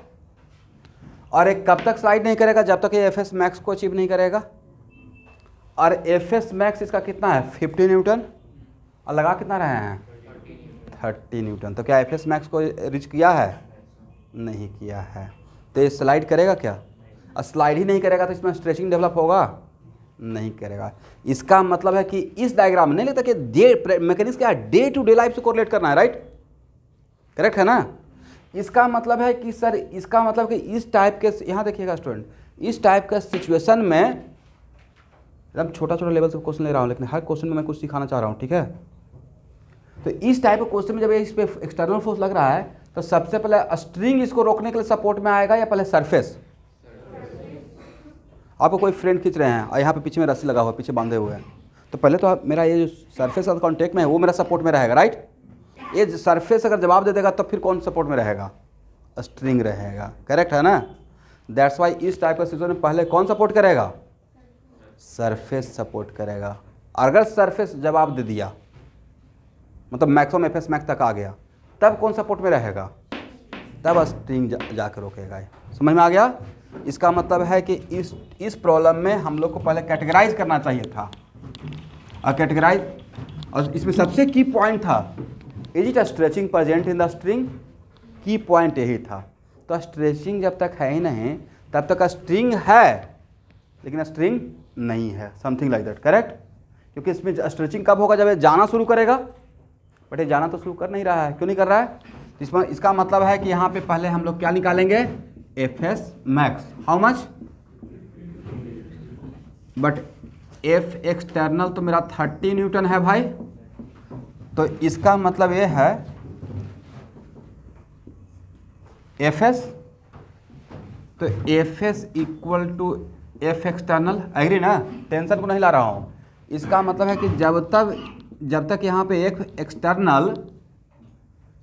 और एक कब तक स्लाइड नहीं करेगा? जब तक ये एफ मैक्स को अचीव नहीं करेगा। और एफ मैक्स इसका कितना है? 50 न्यूटन। और लगा कितना रहे हैं? 30 न्यूटन। तो क्या एफ मैक्स को रीच किया है? नहीं किया है। तो ये स्लाइड करेगा क्या? और स्लाइड ही नहीं करेगा तो इसमें स्ट्रेचिंग डेवलप होगा? नहीं करेगा। इसका मतलब है कि इस डायग्राम में नहीं लगता कि डे मैकेनिक्स क्या है, डे टू डे लाइफ से कोरिलेट करना है, राइट। करेक्ट है ना। इसका मतलब है कि सर, इसका मतलब कि इस टाइप के, यहाँ देखिएगा स्टूडेंट, इस टाइप का सिचुएशन में एकदम छोटा छोटा लेवल से क्वेश्चन ले रहा हूँ, लेकिन हर क्वेश्चन में मैं कुछ सिखाना चाह रहा हूँ, ठीक है। तो इस टाइप के क्वेश्चन में जब इस पे एक्सटर्नल फोर्स लग रहा है तो सबसे पहले स्ट्रिंग इसको रोकने के लिए सपोर्ट में आएगा या पहले सरफेस? आपको कोई फ्रेंड खींच रहे हैं और यहाँ पे पीछे में रस्सी लगा हुआ, पीछे बांधे हुए हैं, तो पहले तो मेरा ये जो सरफेस का कॉन्टेक्ट में है वो मेरा सपोर्ट में रहेगा, राइट। ये सरफेस अगर जवाब दे देगा तो फिर कौन सपोर्ट में रहेगा? स्ट्रिंग रहेगा, करेक्ट है ना। दैट्स वाई इस टाइप का सिचुएशन में पहले कौन सपोर्ट करेगा? सरफेस सपोर्ट करेगा। अगर सरफेस जवाब दे दिया, मतलब मैक्सिमम एफ एस मैक्स तक आ गया, तब कौन सपोर्ट में रहेगा? तब स्ट्रिंग जाकर रोकेगा। समझ में आ गया? इसका मतलब है कि इस प्रॉब्लम में हम लोग को पहले कैटेगराइज करना चाहिए था, और कैटेगराइज, और इसमें सबसे की पॉइंट था, is it a stretching present in the string? की पॉइंट यही था। तो स्ट्रेचिंग जब तक है ही नहीं तब तक स्ट्रिंग है लेकिन स्ट्रिंग नहीं है, समथिंग लाइक दैट, करेक्ट। क्योंकि इसमें स्ट्रेचिंग कब होगा? जब ये जाना शुरू करेगा। बट ये जाना तो शुरू कर नहीं रहा है, क्यों नहीं कर रहा है? इसमें इसका मतलब है कि यहाँ पे पहले हम लोग क्या निकालेंगे? F S max, how much? But F external तो मेरा 30 न्यूटन है भाई, तो इसका मतलब ये है एफ एस, तो F S equal to F external, agree ना। टेंशन को नहीं ला रहा हूँ। इसका मतलब है कि जब तक यहाँ पे F external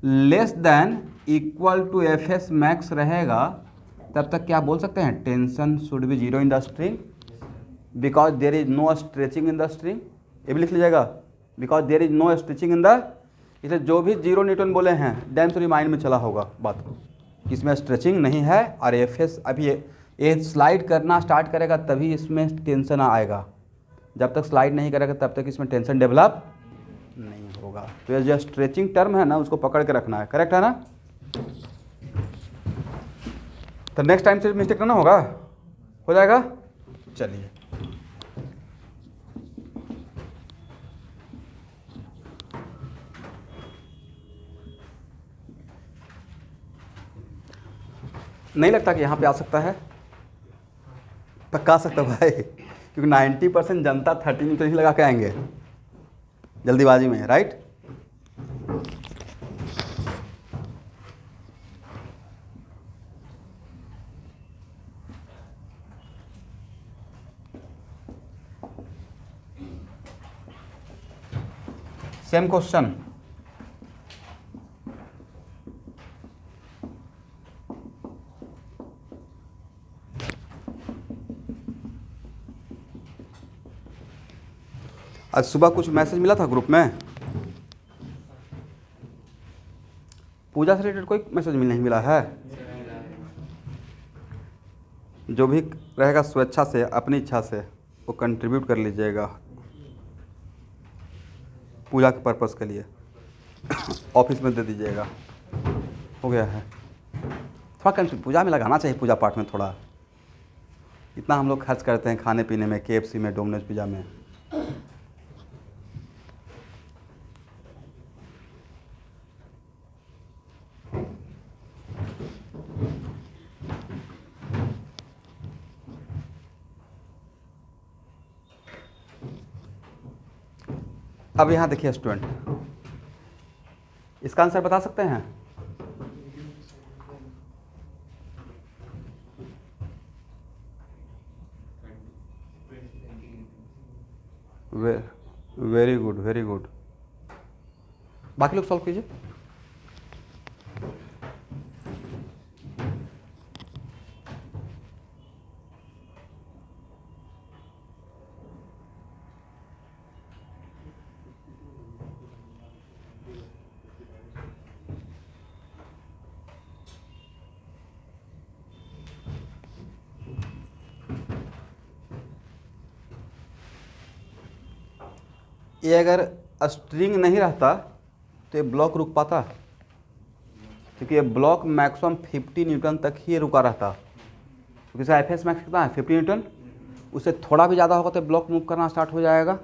less than equal to F S max रहेगा तब तक क्या बोल सकते हैं? Tension should be zero in the string because there is no stretching in the string. ये भी लिख लीजिएगा, because there is no stretching in the, इसलिए जो भी 0 न्यूटन बोले हैं डैम से माइंड में चला होगा बात को, इसमें स्ट्रेचिंग नहीं है। और एफ एस अभी ये स्लाइड करना स्टार्ट करेगा तभी इसमें टेंशन आएगा, जब तक स्लाइड नहीं करेगा तब तक इसमें टेंशन डेवलप नहीं होगा। तो ये जो स्ट्रेचिंग टर्म है ना उसको पकड़ के रखना है, करेक्ट है ना। तो नेक्स्ट टाइम से मिस्टेक ना होगा, हो जाएगा। चलिए नहीं लगता कि यहाँ पे आ सकता है। पक्का सकता भाई, क्योंकि 90% जनता 30 न्यूटन ही लगा के आएंगे जल्दीबाजी में, राइट। सेम क्वेश्चन, आज सुबह कुछ मैसेज मिला था ग्रुप में, पूजा से रिलेटेड कोई मैसेज नहीं मिला है। जो भी रहेगा स्वेच्छा से, अपनी इच्छा से वो कंट्रीब्यूट कर लीजिएगा पूजा के पर्पस के लिए, ऑफिस में दे दीजिएगा, हो गया है। थोड़ा कंट्री पूजा में लगाना चाहिए, पूजा पाठ में थोड़ा, इतना हम लोग खर्च करते हैं खाने पीने में, KFC में, डोमिनोज पिज़्ज़ा में। अब यहाँ देखिए स्टूडेंट, इसका आंसर बता सकते हैं? Very good, very good. बाकी लोग सॉल्व कीजिए। ये अगर स्ट्रिंग नहीं रहता तो ये ब्लॉक रुक पाता, क्योंकि ये ब्लॉक मैक्सिमम 50 न्यूटन तक ही रुका रहता, क्योंकि इसका एफ एस मैक्स कितना है 50 न्यूटन, उससे थोड़ा भी ज़्यादा होगा तो ब्लॉक मूव करना स्टार्ट हो जाएगा।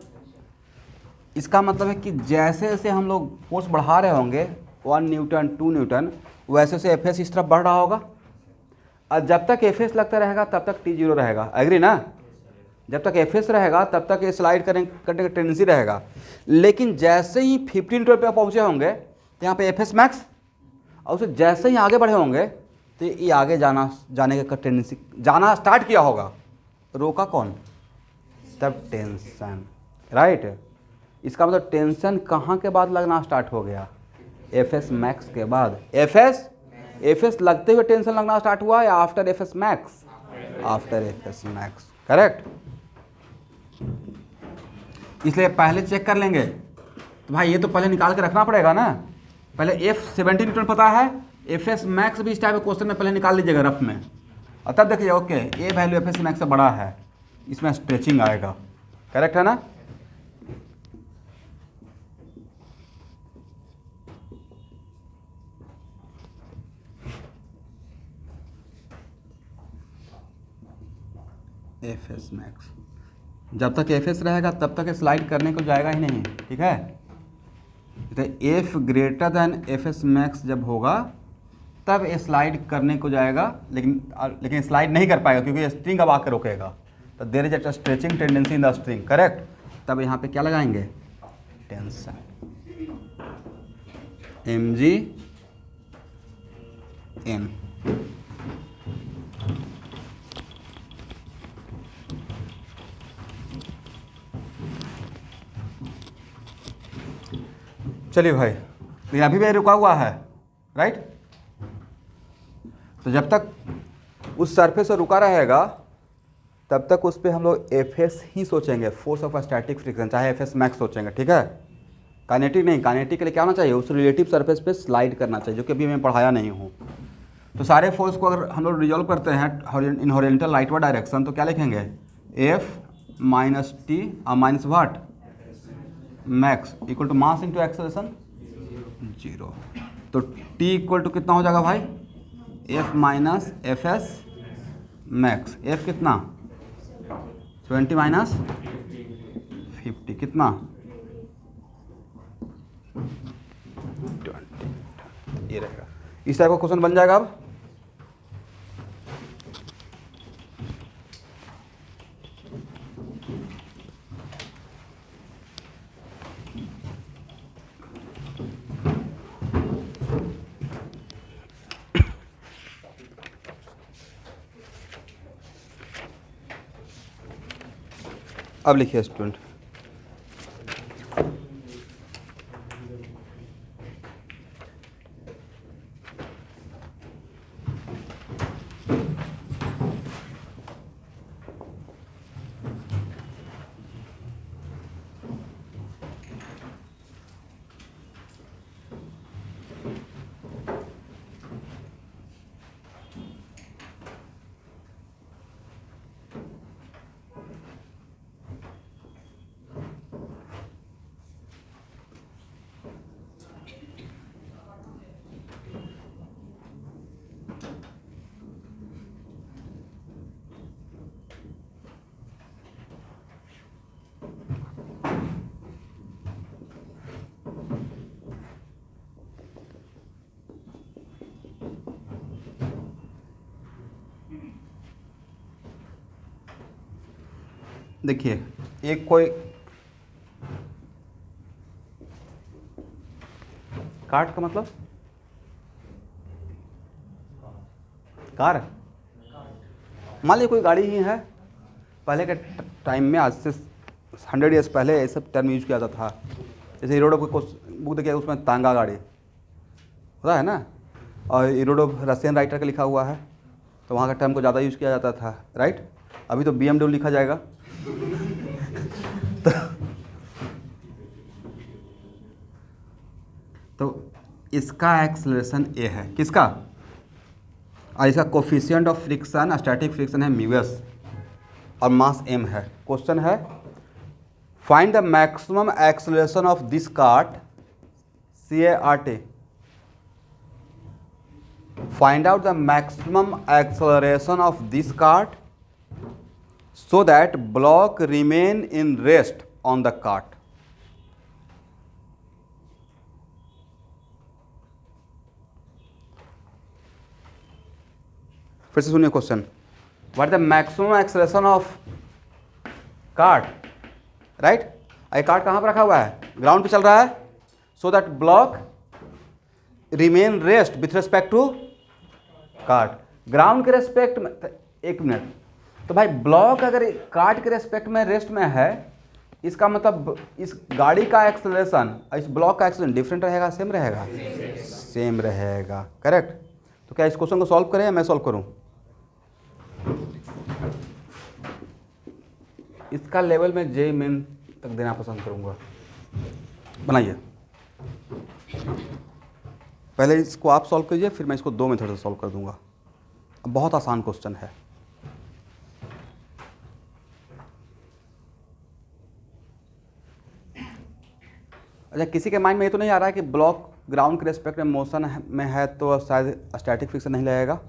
इसका मतलब है कि जैसे जैसे हम लोग फोर्स बढ़ा रहे होंगे 1 न्यूटन 2 न्यूटन, वैसे से एफ एस इस तरफ बढ़ रहा होगा, और जब तक एफ एस लगता रहेगा तब तक टी जीरो रहेगा, एग्री ना। जब तक एफ एस रहेगा तब तक ये स्लाइड करने का टेंडेंसी रहेगा, लेकिन जैसे ही 50 न्यूटन पे पहुँचे होंगे तो यहाँ पे एफ एस मैक्स, और उसे जैसे ही आगे बढ़े होंगे तो ये आगे जाने का टेंडेंसी, जाना स्टार्ट किया होगा, रोका कौन? तब टेंशन, राइट। इसका मतलब टेंशन कहाँ के बाद लगना स्टार्ट हो गया? एफ एस मैक्स के बाद। एफ एस लगते हुए टेंशन लगना स्टार्ट हुआ या after F S max? After F S max, correct. इसलिए पहले चेक कर लेंगे, तो भाई ये तो पहले निकाल के रखना पड़ेगा ना। पहले एफ 70 न्यूटन पता है, एफ एस मैक्स भी इस टाइप के क्वेश्चन में पहले निकाल लीजिएगा रफ में, और तब देखिए ओके ए वैल्यू एफ एस मैक्स से बड़ा है, इसमें स्ट्रेचिंग आएगा, करेक्ट है ना। एफ एस मैक्स, जब तक एफ एस रहेगा तब तक स्लाइड करने को जाएगा ही नहीं, ठीक है। तो F greater than F S max जब होगा तब स्लाइड करने को जाएगा, लेकिन स्लाइड नहीं कर पाएगा क्योंकि स्ट्रिंग अब आकर रोकेगा, तो there is a stretching tendency in the string, correct. तब यहाँ पे क्या लगाएंगे? Tension, M G N. चलिए भाई, तो अभी भी रुका हुआ है, राइट। तो जब तक उस सरफेस से रुका रहेगा तब तक उस पर हम लोग एफ एस ही सोचेंगे, फोर्स ऑफ स्टैटिक फ्रिक्शन, चाहे एफ एस मैक्स सोचेंगे, ठीक है। काइनेटिक नहीं, काइनेटिक के लिए क्या होना चाहिए? उस रिलेटिव सरफेस पे स्लाइड करना चाहिए, जो कि अभी मैं पढ़ाया नहीं हूँ। तो सारे फोर्स को अगर हम लोग रिजॉल्व करते हैं इन हॉरिजॉन्टल राइटवर्ड डायरेक्शन, तो क्या लिखेंगे? F minus T minus what max equal to mass into acceleration 0। तो टी इक्वल टू कितना हो जाएगा भाई? F minus F S max. F कितना? 20 माइनस 50 कितना? 20। ये रहेगा, इस टाइप का क्वेश्चन बन जाएगा। अब अब लिखिए स्टूडेंट, देखिए एक कोई कार्ट का मतलब कार, मान लीजिए कोई गाड़ी ही है, पहले के टाइम में, आज से 100 ईयर्स पहले ये सब टर्म यूज किया जाता था। जैसे हीरो को बुक देखिए, उसमें तांगा गाड़ी होता है ना, और हीरो रशियन राइटर का लिखा हुआ है, तो वहाँ का टर्म को ज़्यादा यूज़ किया जाता था, राइट। अभी तो BMW लिखा जाएगा। तो इसका एक्सेलरेशन ए है, किसका, और इसका coefficient of friction, static friction है म्यूएस, और मास m है। क्वेश्चन है find the maximum acceleration of this cart CART, find out the maximum acceleration of this cart so that block remain in rest on the cart. फिर से सुनिए question, what the maximum acceleration of cart, right. ये कार्ट कहाँ पर रखा हुआ है, ग्राउंड पे चल रहा है, so that block remain rest with respect to cart, ground के रेस्पेक्ट में। एक मिनट, तो भाई ब्लॉक अगर कार्ट के रेस्पेक्ट में रेस्ट में है, इसका मतलब इस गाड़ी का एक्सेलरेशन इस ब्लॉक का एक्सेलरेशन डिफरेंट रहेगा, सेम रहेगा, सेम रहेगा, करेक्ट। तो क्या इस क्वेश्चन को सॉल्व करें या मैं सॉल्व करूं? इसका लेवल में JEE मेन तक देना पसंद करूंगा। बनाइए, पहले इसको आप सॉल्व कीजिए, फिर मैं इसको 2 मेथड से सॉल्व कर दूंगा। अब बहुत आसान क्वेश्चन है। अच्छा, किसी के माइंड में ये तो नहीं आ रहा है कि ब्लॉक ग्राउंड के रेस्पेक्ट में मोशन में है तो शायद स्टैटिक फ्रिक्शन नहीं लगेगा?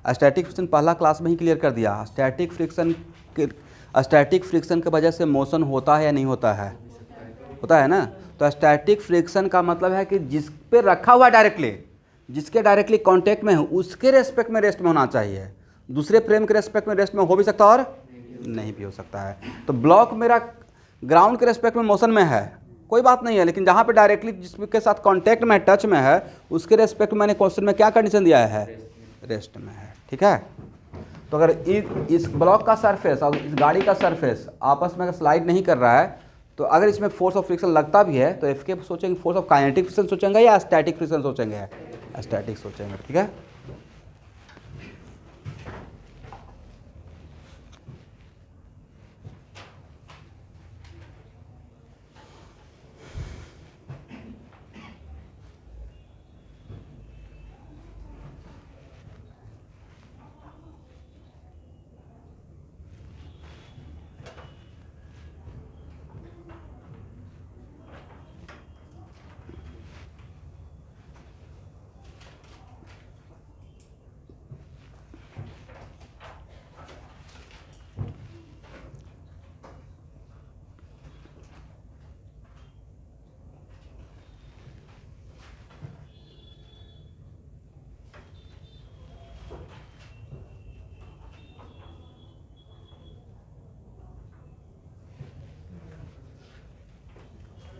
स्टैटिक फ्रिक्शन पहला क्लास में ही क्लियर कर दिया। स्टैटिक फ्रिक्शन के वजह से मोशन होता है या नहीं होता है? होता है ना। तो स्टैटिक फ्रिक्शन का मतलब है कि जिस पे रखा हुआ डायरेक्टली, जिसके डायरेक्टली कांटेक्ट में है, उसके रेस्पेक्ट में रेस्ट में होना चाहिए। दूसरे फ्रेम के रेस्पेक्ट में रेस्ट में हो भी सकता है और नहीं भी हो सकता है। तो ब्लॉक मेरा ग्राउंड के रेस्पेक्ट में मोशन में है, कोई बात नहीं है, लेकिन जहाँ पे डायरेक्टली जिसके साथ कांटेक्ट में, टच में है, उसके रेस्पेक्ट में मैंने क्वेश्चन में क्या कंडीशन दिया है? रेस्ट में है, ठीक है। तो अगर इस ब्लॉक का सरफेस और इस गाड़ी का सरफेस आपस में स्लाइड नहीं कर रहा है, तो अगर इसमें फोर्स ऑफ फ्रिक्शन लगता भी है तो FK सोचेंगे फोर्स ऑफ काइनेटिक फ्रिक्शन सोचेंगे या स्टैटिक फ्रिक्शन सोचेंगे? स्टैटिक सोचेंगे, ठीक है।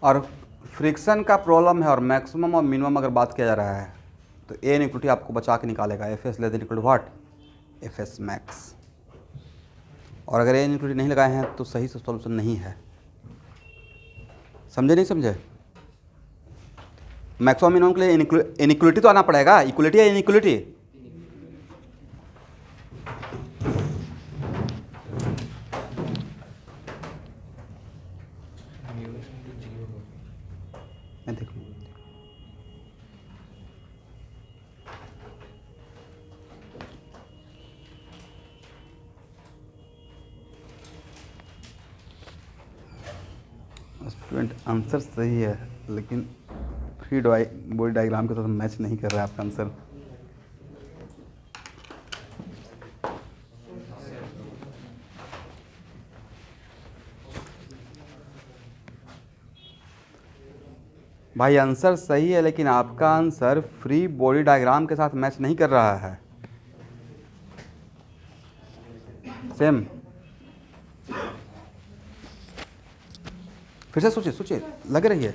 और फ्रिक्शन का प्रॉब्लम है और मैक्सिमम और मिनिमम अगर बात किया जा रहा है तो ए इक्वलिटी आपको बचा के निकालेगा। FS less than equal to what? FS max. और अगर ये इनइक्वलिटी नहीं लगाए हैं तो सही से सॉल्यूशन नहीं है। समझे नहीं समझे? मैक्सिमम मिनिमम के लिए इनइक्वलिटी तो आना पड़ेगा। इक्वलिटी है इनइक्वलिटी? मैं देखूँ स्टूडेंट, आंसर सही है लेकिन फ्री बॉडी डायग्राम के साथ मैच नहीं कर रहा है आपका आंसर। भाई आंसर सही है लेकिन आपका आंसर फ्री बॉडी डायग्राम के साथ मैच नहीं कर रहा है। सेम। फिर से सोचिए सोचिए, लग रही है।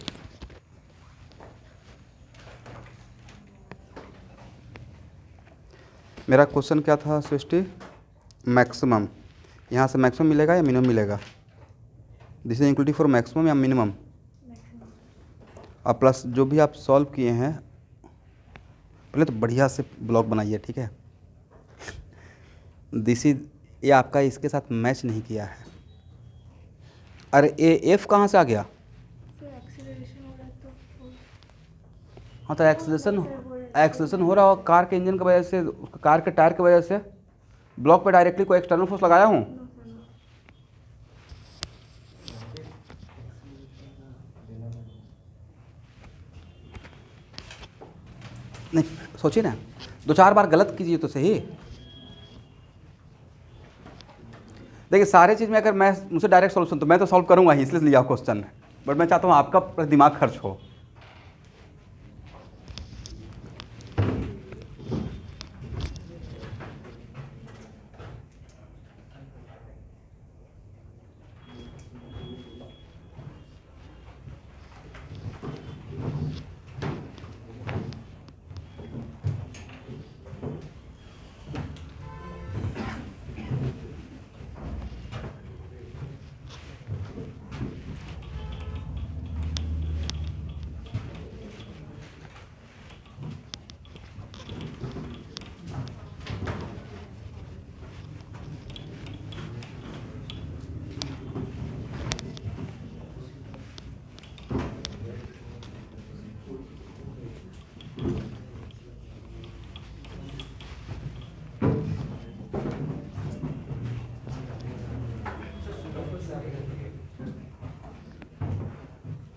मेरा क्वेश्चन क्या था सृष्टि? मैक्सिमम, यहाँ से मैक्सिमम मिलेगा या मिनिमम मिलेगा? This is including for maximum या मिनिमम? अब प्लस जो भी आप सॉल्व किए हैं, पहले तो बढ़िया से ब्लॉक बनाइए, ठीक है। दिस इज, ये आपका इसके साथ मैच नहीं किया है। अरे ए एफ कहाँ से आ गया? हाँ तो एक्सेलरेशन हो रहा हो कार के इंजन की वजह से, कार के टायर की वजह से। ब्लॉक पे डायरेक्टली कोई एक्सटर्नल फोर्स लगाया हूँ? नहीं, सोचिए ना, 2-4 बार गलत कीजिए तो सही। देखिए सारे चीज़ में अगर मैं मुझसे डायरेक्ट सॉल्यूशन तो मैं तो सॉल्व करूँगा ही, इसलिए लिया क्वेश्चन, बट मैं चाहता हूँ आपका दिमाग खर्च हो।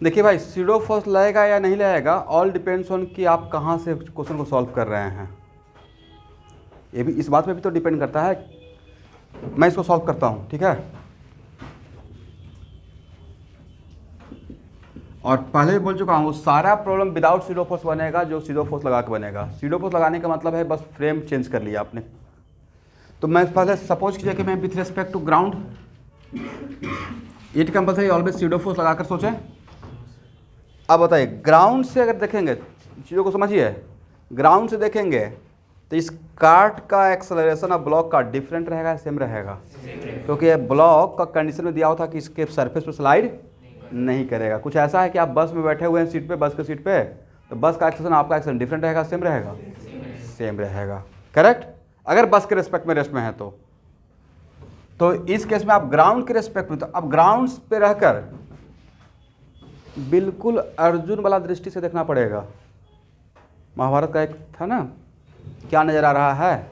देखिए भाई, सीडो फोर्स लगेगा या नहीं लगेगा, ऑल डिपेंड्स ऑन कि आप कहाँ से क्वेश्चन को सॉल्व कर रहे हैं। ये भी इस बात पे भी तो डिपेंड करता है। मैं इसको सॉल्व करता हूँ, ठीक है, और पहले भी बोल चुका हूँ, सारा प्रॉब्लम विदाउट सीडो फोर्स बनेगा जो सीडो फोर्स लगा के बनेगा। सीडो फोर्स लगाने का मतलब है बस फ्रेम चेंज कर लिया आपने। तो मैं पहले सपोज कीजिए कि मैं with respect to ground, it compulsory always pseudo force लगाकर सोचें। अब बताइए, ग्राउंड से अगर देखेंगे, चीज़ों को समझिए, ग्राउंड से देखेंगे तो इस कार्ट का एक्सेलरेशन और ब्लॉक का डिफरेंट रहेगा, सेम रहेगा? क्योंकि ये ब्लॉक का कंडीशन में दिया हुआ था कि इसके सरफेस पर स्लाइड नहीं करेगा। कुछ ऐसा है कि आप बस में बैठे हुए हैं सीट पे, बस के सीट पे, तो बस का एक्सेलरेशन आपका एक्सेलरेशन डिफरेंट रहेगा, सेम रहेगा? सेम रहेगा, करेक्ट। अगर बस के रिस्पेक्ट में रेस्ट में है तो इस केस में आप ग्राउंड के रिस्पेक्ट में, तो अब ग्राउंड पे रहकर बिल्कुल अर्जुन वाला दृष्टि से देखना पड़ेगा। महाभारत का एक था ना, क्या नज़र आ रहा है,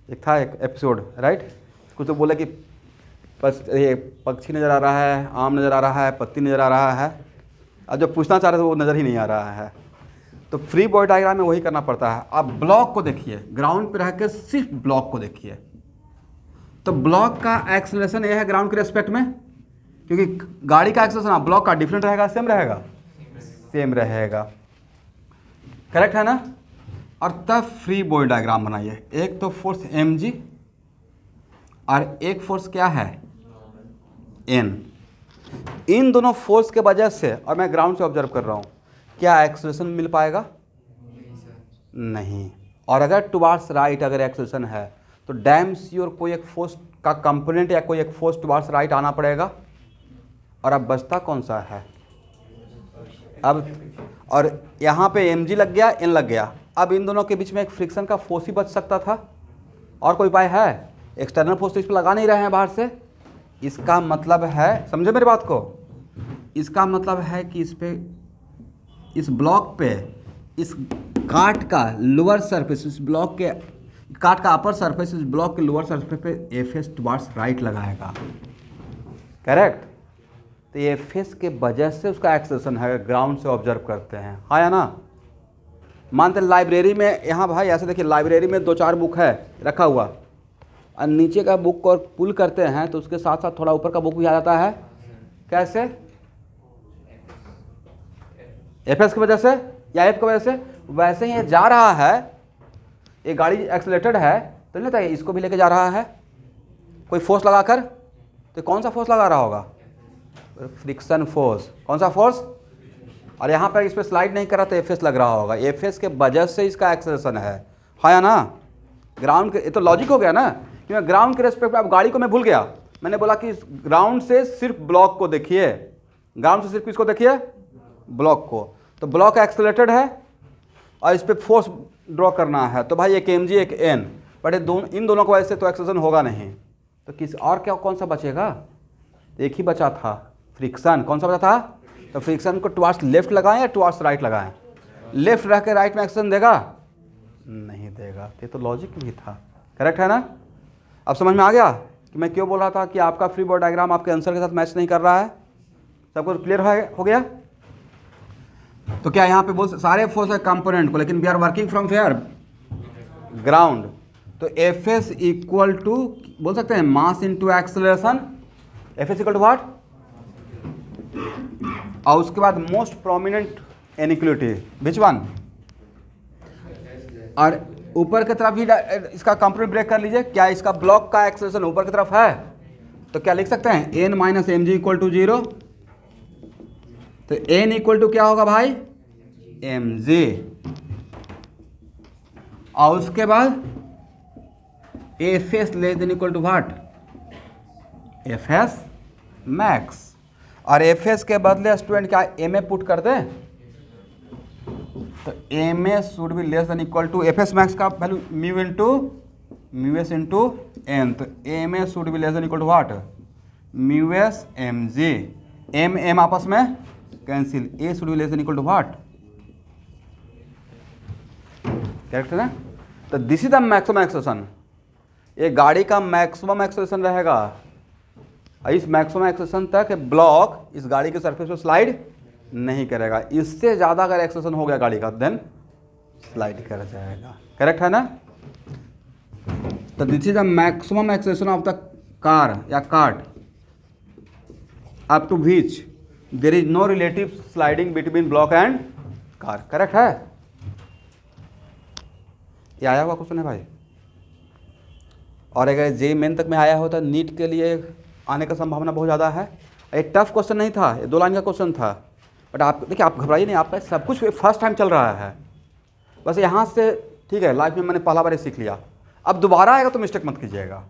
एक था एक एपिसोड, राइट? कुछ तो बोले कि ये पक्षी नज़र आ रहा है, आम नज़र आ रहा है, पत्ती नज़र आ रहा है, और जो पूछना चाह रहे थे वो नज़र ही नहीं आ रहा है। तो फ्री बॉडी डायग्राम में वही करना पड़ता है। आप ब्लॉक को देखिए, ग्राउंड पे रहकर सिर्फ ब्लॉक को देखिए, तो ब्लॉक का एक्सेलरेशन ये है ग्राउंड के रेस्पेक्ट में, क्योंकि गाड़ी का एक्सेलरेशन ब्लॉक का डिफरेंट रहेगा, सेम रहेगा? सेम रहेगा, करेक्ट है ना? और तब फ्री बॉडी डायग्राम बनाइए। एक तो फोर्स mg और एक फोर्स क्या है, n। इन दोनों फोर्स के वजह से, और मैं ग्राउंड से ऑब्जर्व कर रहा हूँ, क्या एक्सेलरेशन मिल पाएगा? नहीं। और अगर टुवार्ड्स राइट अगर एक्सेलरेशन है तो डैम श्योर कोई एक फोर्स का कंपोनेंट या कोई एक फोर्स टुवर्ड्स राइट आना पड़ेगा। और अब बचता कौन सा है अब, और यहाँ पे mg लग गया, n लग गया। अब इन दोनों के बीच में एक फ्रिक्शन का फोर्स ही बच सकता था, और कोई उपाय है? एक्सटर्नल फोर्स तो इस पर लगा नहीं रहे हैं बाहर से। इसका मतलब है, समझे मेरी बात को, इसका मतलब है कि इस पे, इस ब्लॉक पे, इस काट का लोअर सरफेस, इस ब्लॉक के काट का अपर सरफेस इस ब्लॉक के लोअर सरफेस पे एफ एस टुवर्ड्स राइट लगाएगा। करेक्ट। तो ये एफ एस के वजह से उसका एक्सेलेरेशन है, ग्राउंड से ऑब्जर्व करते हैं, हाँ या ना। मानते लाइब्रेरी में, यहाँ भाई ऐसे देखिए, लाइब्रेरी में 2-4 बुक है रखा हुआ, और नीचे का बुक को पुल करते हैं तो उसके साथ साथ थोड़ा ऊपर का बुक भी आ जाता है। कैसे? एफ एस की वजह से या एफ की वजह से। वैसे ही ये जा रहा है, ये गाड़ी एक्सीलरेटेड है तो नहीं लगता इसको भी लेके जा रहा है कोई फोर्स लगाकर। तो कौन सा फोर्स लगा रहा होगा? Friction force. कौन सा फोर्स? और यहाँ पर इस पर स्लाइड नहीं कर रहा तो एफ एस लग रहा होगा। एफ एस के वजह से इसका एक्सेलरेशन है, हाँ या ना। ग्राउंड के, ये तो लॉजिक हो गया ना, कि मैं ग्राउंड के रेस्पेक्ट अब गाड़ी को मैं भूल गया। मैंने बोला कि ग्राउंड से सिर्फ ब्लॉक को देखिए, ग्राउंड से सिर्फ किसको देखिए? ब्लॉक को। तो ब्लॉक एक्सेलरेटेड है और इस पर फोर्स ड्रॉ करना है, तो भाई एक mg एक n, बट इन दोनों को वैसे तो एक्सेलरेशन होगा नहीं। तो किस और क्या, कौन सा बचेगा? एक ही बचा था, फ्रिक्शन। कौन सा बचा था? तो फ्रिक्शन को टुवर्ड्स लेफ्ट लगाएं या टुवर्ड्स राइट लगाएं? लेफ्ट रह के राइट में एक्सेलरेशन देगा? नहीं देगा। ये तो लॉजिक भी था, करेक्ट है ना। अब समझ में आ गया कि मैं क्यों बोल रहा था कि आपका फ्री बॉडी डायग्राम आपके आंसर के साथ मैच नहीं कर रहा है। सबको क्लियर हो गया? तो क्या यहाँ पे बोल सारे फोर्स है कंपोनेंट को, लेकिन we are working from where? Ground. तो एफ एस इक्वल टू, बोल सकते हैं, mass into acceleration. F S equal to what? और उसके बाद most prominent inequality, which one? और ऊपर की तरफ ही इसका कंपोनेंट ब्रेक कर लीजिए। क्या इसका ब्लॉक का एक्सेलरेशन ऊपर की तरफ है? तो क्या लिख सकते हैं? n minus M G equal to 0। तो n इक्वल टू क्या होगा भाई? mg। और उसके बाद F S less than equal to what? F S max. और एफ एस के बदले स्टूडेंट क्या एम ए पुट कर दें? तो m a should be less than equal to F S max का value mu into mu S into N. तो m a should be less than equal to what? Mu S M g. M m आपस में cancel, a should be less than equal to what? Correct है ना। तो this is the maximum acceleration. ये गाड़ी का मैक्सिमम एक्सेलरेशन रहेगा। इस मैक्सिमम एक्सेलरेशन तक ब्लॉक इस गाड़ी के सरफेस पे स्लाइड नहीं करेगा। इससे ज़्यादा अगर एक्सेलरेशन हो गया गाड़ी का, देन स्लाइड कर जाएगा। करेक्ट है ना। तो this is the maximum acceleration of the car or cart up to which there is no relative sliding between block and car. Correct है। ये आया हुआ क्वेश्चन है भाई। और अगर जे मेन तक में आया हो तो नीट के लिए आने का संभावना बहुत ज़्यादा है। एक टफ क्वेश्चन नहीं था, ये 2 लाइन का क्वेश्चन था। बट आप देखिए, आप घबराइए नहीं, आपका सब कुछ फर्स्ट टाइम चल रहा है। बस यहाँ से ठीक है, लाइफ में मैंने पहला बार सीख लिया। अब दोबारा आएगा तो मिस्टेक मत कीजिएगा।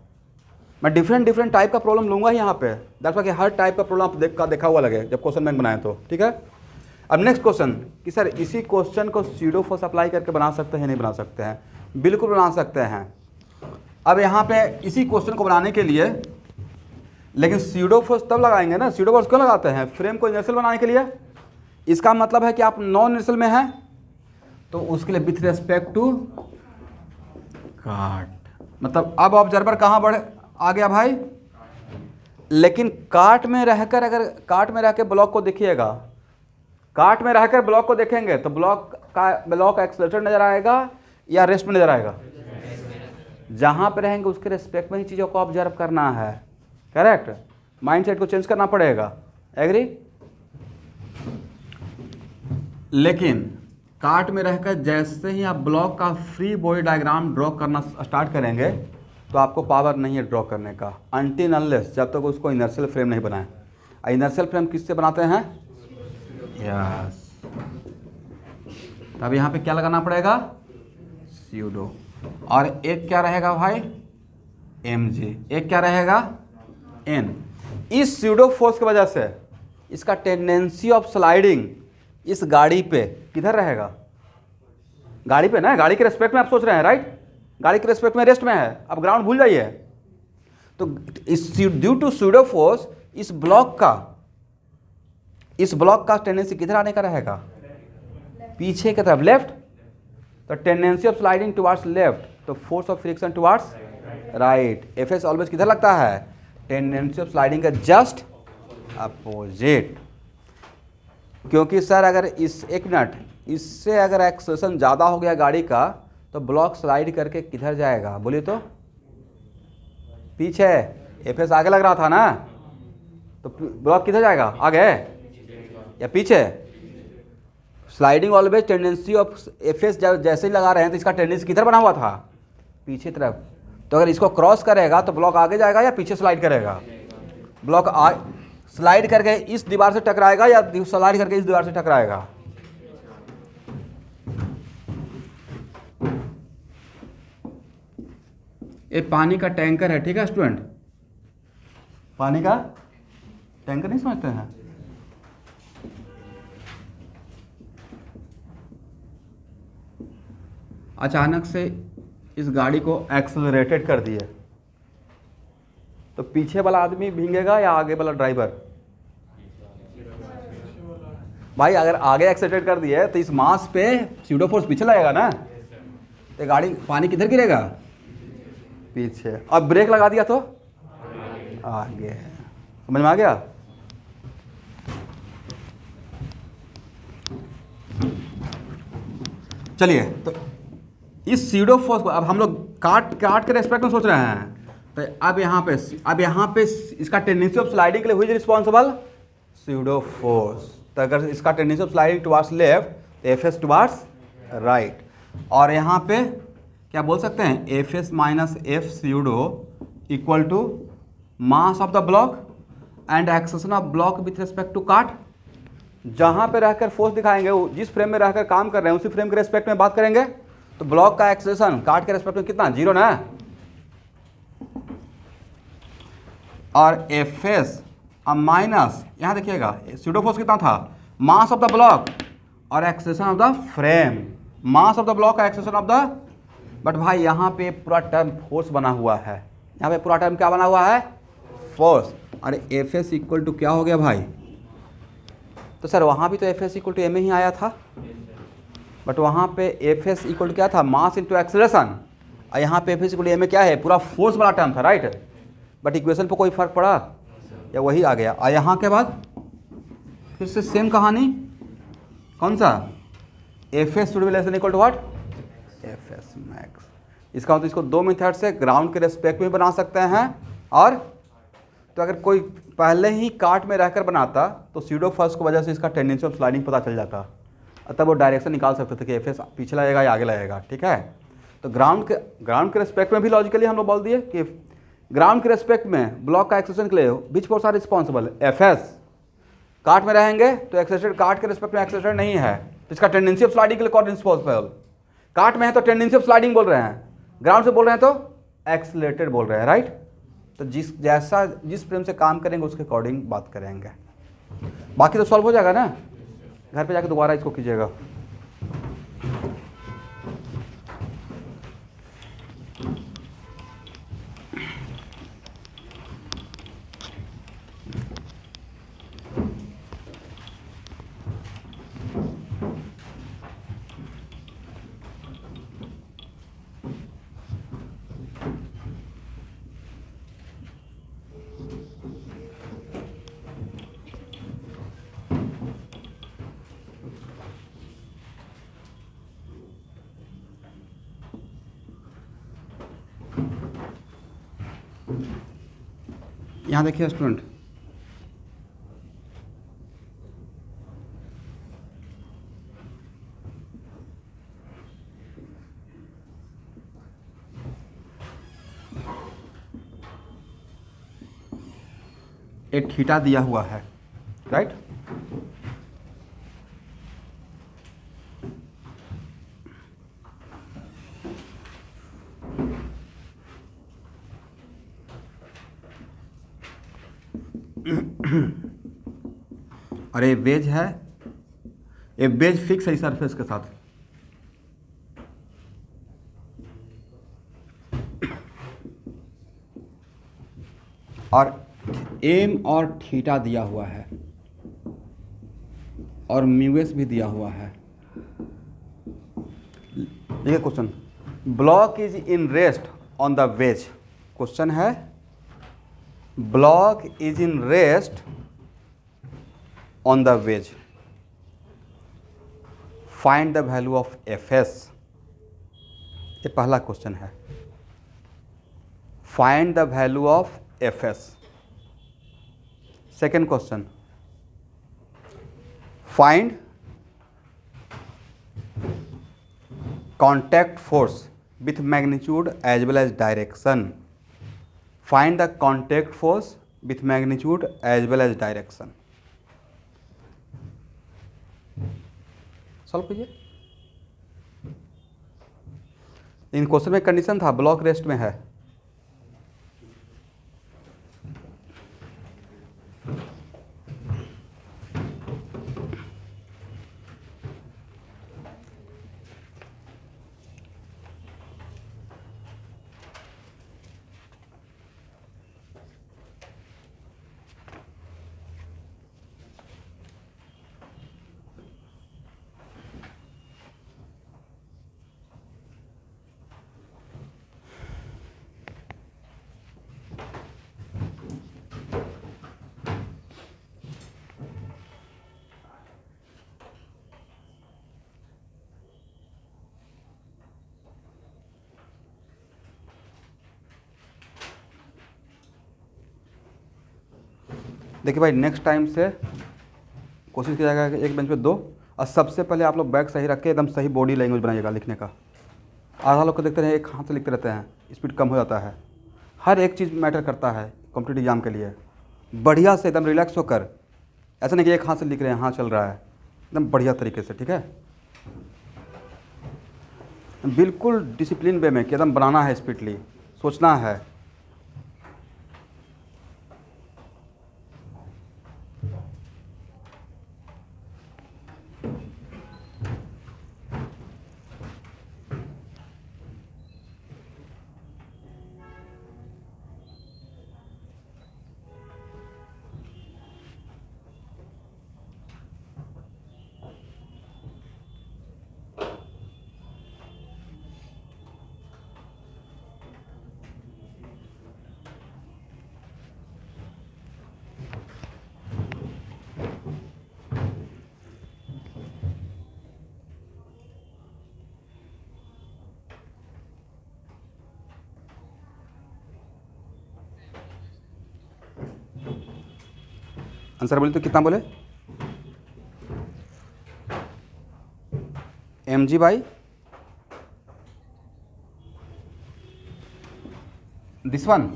मैं डिफरेंट टाइप का प्रॉब्लम लूँगा ही यहाँ पे, दैट्स कि हर टाइप का प्रॉब्लम आप देखा हुआ लगे जब क्वेश्चन बैंक बनाए तो। ठीक है। अब नेक्स्ट क्वेश्चन कि सर इसी क्वेश्चन को स्यूडो फोर्स अप्लाई करके बना सकते हैं नहीं बना सकते हैं? बिल्कुल बना सकते हैं। अब यहाँ पे इसी क्वेश्चन को बनाने के लिए, लेकिन स्यूडो फोर्स तब लगाएंगे ना। स्यूडो फोर्स क्यों लगाते हैं? फ्रेम को इनर्शियल बनाने के लिए। इसका मतलब है कि आप नॉन इनर्शियल में हैं तो उसके लिए विथ रेस्पेक्ट टू काट, मतलब अब ऑब्जर्वर कहाँ बढ़े आ गया भाई? लेकिन काट में रहकर, अगर काट में रहकर ब्लॉक को देखिएगा, काट में रहकर ब्लॉक को देखेंगे तो ब्लॉक एक्सेलरेटेड नजर आएगा या रेस्ट में नजर आएगा? जहां पे रहेंगे उसके रेस्पेक्ट में ही चीजों को ऑब्जर्व करना है। करेक्ट। माइंडसेट को चेंज करना पड़ेगा। एग्री। लेकिन काट में रहकर जैसे ही आप ब्लॉक का फ्री बॉडी डायग्राम ड्रॉ करना स्टार्ट करेंगे तो आपको पावर नहीं है ड्रॉ करने का, अनटिल अनलेस जब तक उसको इनर्शियल फ्रेम नहीं बनाए। इनर्शियल फ्रेम किससे बनाते हैं? यस। तब यहाँ पे क्या लगाना पड़ेगा? स्यूडो। और एक क्या रहेगा भाई? mg, एक क्या रहेगा n। इस स्यूडो फोर्स की वजह से इसका टेंडेंसी ऑफ स्लाइडिंग इस गाड़ी पे किधर रहेगा, गाड़ी पे ना, गाड़ी के रेस्पेक्ट में आप सोच रहे हैं राइट, गाड़ी के रेस्पेक्ट में रेस्ट में है, आप ग्राउंड भूल जाइए। तो इस ड्यू टू स्यूडो फोर्स इस ब्लॉक का टेंडेंसी किधर आने का रहेगा, पीछे की तरफ, लेफ्ट। तो tendency of sliding towards left, तो force of friction towards right. F always किधर लगता है, टेंडेंसी ऑफ स्लाइडिंग का जस्ट अपोजिट। क्योंकि सर अगर इस एक मिनट इससे अगर एक्सेलरेशन ज़्यादा हो गया गाड़ी का तो ब्लॉक स्लाइड करके किधर जाएगा, बोलिए तो पीछे। एफ आगे लग रहा था ना, तो ब्लॉक किधर जाएगा, आगे या पीछे। Sliding always tendency of F जैसे ही लगा रहे हैं तो इसका टेंडेंसी किधर बना हुआ था, पीछे तरफ। तो अगर इसको क्रॉस करेगा तो ब्लॉक आगे जाएगा या पीछे स्लाइड करेगा, ब्लॉक स्लाइड करके इस दीवार से टकराएगा या स्लाइड करके इस दीवार से टकराएगा। ये पानी का टैंकर है, ठीक है स्टूडेंट, पानी का टैंकर नहीं समझते हैं। अचानक से इस गाड़ी को एक्सेलरेटेड कर दिए तो पीछे वाला आदमी भीगेगा या आगे वाला ड्राइवर, भाई अगर आगे एक्सेलरेट कर दिए तो इस मास पे स्यूडो फोर्स पीछे लगेगा ना, तो गाड़ी पानी किधर गिरेगा, पीछे। अब ब्रेक लगा दिया तो आगे, समझ में आ गया। चलिए, तो इस स्यूडो फोर्स को अब हम लोग काट के रेस्पेक्ट में सोच रहे हैं। तो अब यहाँ पे इसका टेंडेंसी ऑफ स्लाइडिंग के लिए हुई रिस्पॉन्सिबल स्यूडो फोर्स। तो अगर इसका tendency of sliding towards left तो एफ एस टुवर्ड्स राइट। और यहाँ पे क्या बोल सकते हैं, F S minus F pseudo equal to mass of the block and acceleration of block with respect to cart. जहाँ पे रहकर फोर्स दिखाएंगे, जिस फ्रेम में रहकर काम कर रहे हैं उसी फ्रेम के रेस्पेक्ट में बात करेंगे। तो ब्लॉक का एक्सेलरेशन काट के रेस्पेक्ट में कितना, 0 ना। और एफ एस माइनस, यहाँ देखिएगा स्यूडो फोर्स कितना था, मास ऑफ द ब्लॉक और acceleration of the frame, mass of the block और एक्सेलरेशन ऑफ द। बट भाई यहाँ पे पूरा टर्म फोर्स बना हुआ है, यहाँ पे पूरा टर्म क्या बना हुआ है, फोर्स। और एफ एस इक्वल टू क्या हो गया भाई, तो सर वहाँ भी तो F S equal to m ही आया था, बट वहाँ पे एफ एस इक्वल टू क्या था, मास इंटू एक्सेलरेशन। और यहाँ पे F S equal to M क्या है, पूरा फोर्स वाला टर्म था राइट। बट इक्वेशन पे कोई फर्क पड़ा या वही आ गया। और यहाँ के बाद फिर से सेम कहानी, कौन सा, F S should be less than equal to what, F S max. इसका मतलब इसको दो मेथड से ग्राउंड के रेस्पेक्ट में बना सकते हैं। और तो अगर कोई पहले ही काट में रहकर बनाता तो स्यूडो फोर्स की वजह से इसका टेंडेंसी ऑफ स्लाइडिंग पता चल जाता, तब वो डायरेक्शन निकाल सकते थे कि एफ एस पीछे लगेगा या आगे लगेगा, ठीक है। तो ग्राउंड के रेस्पेक्ट में भी लॉजिकली हम लोग बोल दिए कि ग्राउंड के रेस्पेक्ट में ब्लॉक का एक्सेलरेशन के लिए which force are responsible, F S. Cart में रहेंगे तो एक्सेलरेटेड, काट के रेस्पेक्ट में एक्सेलरेटेड नहीं है तो इसका टेंडेंसी ऑफ स्लाइडिंग के लिए कौन रिस्पॉन्सिबल, काट में है तो टेंडेंसी ऑफ स्लाइडिंग बोल रहे हैं, ग्राउंड से बोल रहे हैं तो एक्सेलरेटेड बोल रहे हैं राइट। तो जिस फ्रेम से काम करेंगे उसके अकॉर्डिंग बात करेंगे। बाकी तो सॉल्व हो जाएगा ना, घर पे जाकर दोबारा इसको कीजिएगा। यहाँ देखिए स्टूडेंट, एक थीटा दिया हुआ है राइट। और ये वेज है, ये वेज फिक्स है इस सरफेस के साथ। और एम और थीटा दिया हुआ है और म्यूएस भी दिया हुआ है। ये question, block is in rest on the wedge. Question है block is in rest on the wedge, find the value of f s. ये पहला क्वेश्चन है, find the value of f s. Second question, find contact force with magnitude as well as direction. Find the contact force with magnitude as well as direction. Solve कीजिए। इन क्वेश्चन में कंडीशन था ब्लॉक रेस्ट में है। देखिए भाई, नेक्स्ट टाइम से कोशिश किया जाएगा कि एक बेंच पे दो, और सबसे पहले आप लोग बैग सही रख के एकदम सही बॉडी लैंग्वेज बनाइएगा लिखने का। आधा लोग को देखते हैं एक हाथ से लिखते रहते हैं, स्पीड कम हो जाता है। हर एक चीज़ मैटर करता है कॉम्पिटिटिव एग्जाम के लिए। बढ़िया से एकदम रिलैक्स होकर, ऐसा नहीं कि एक हाथ से लिख रहे हैं, हाथ चल रहा है, एकदम बढ़िया तरीके से, ठीक है। बिल्कुल डिसिप्लिन वे में कि एकदम बनाना है, स्पीडली सोचना है। आंसर बोले तो कितना बोले, mg बाई दिस वन।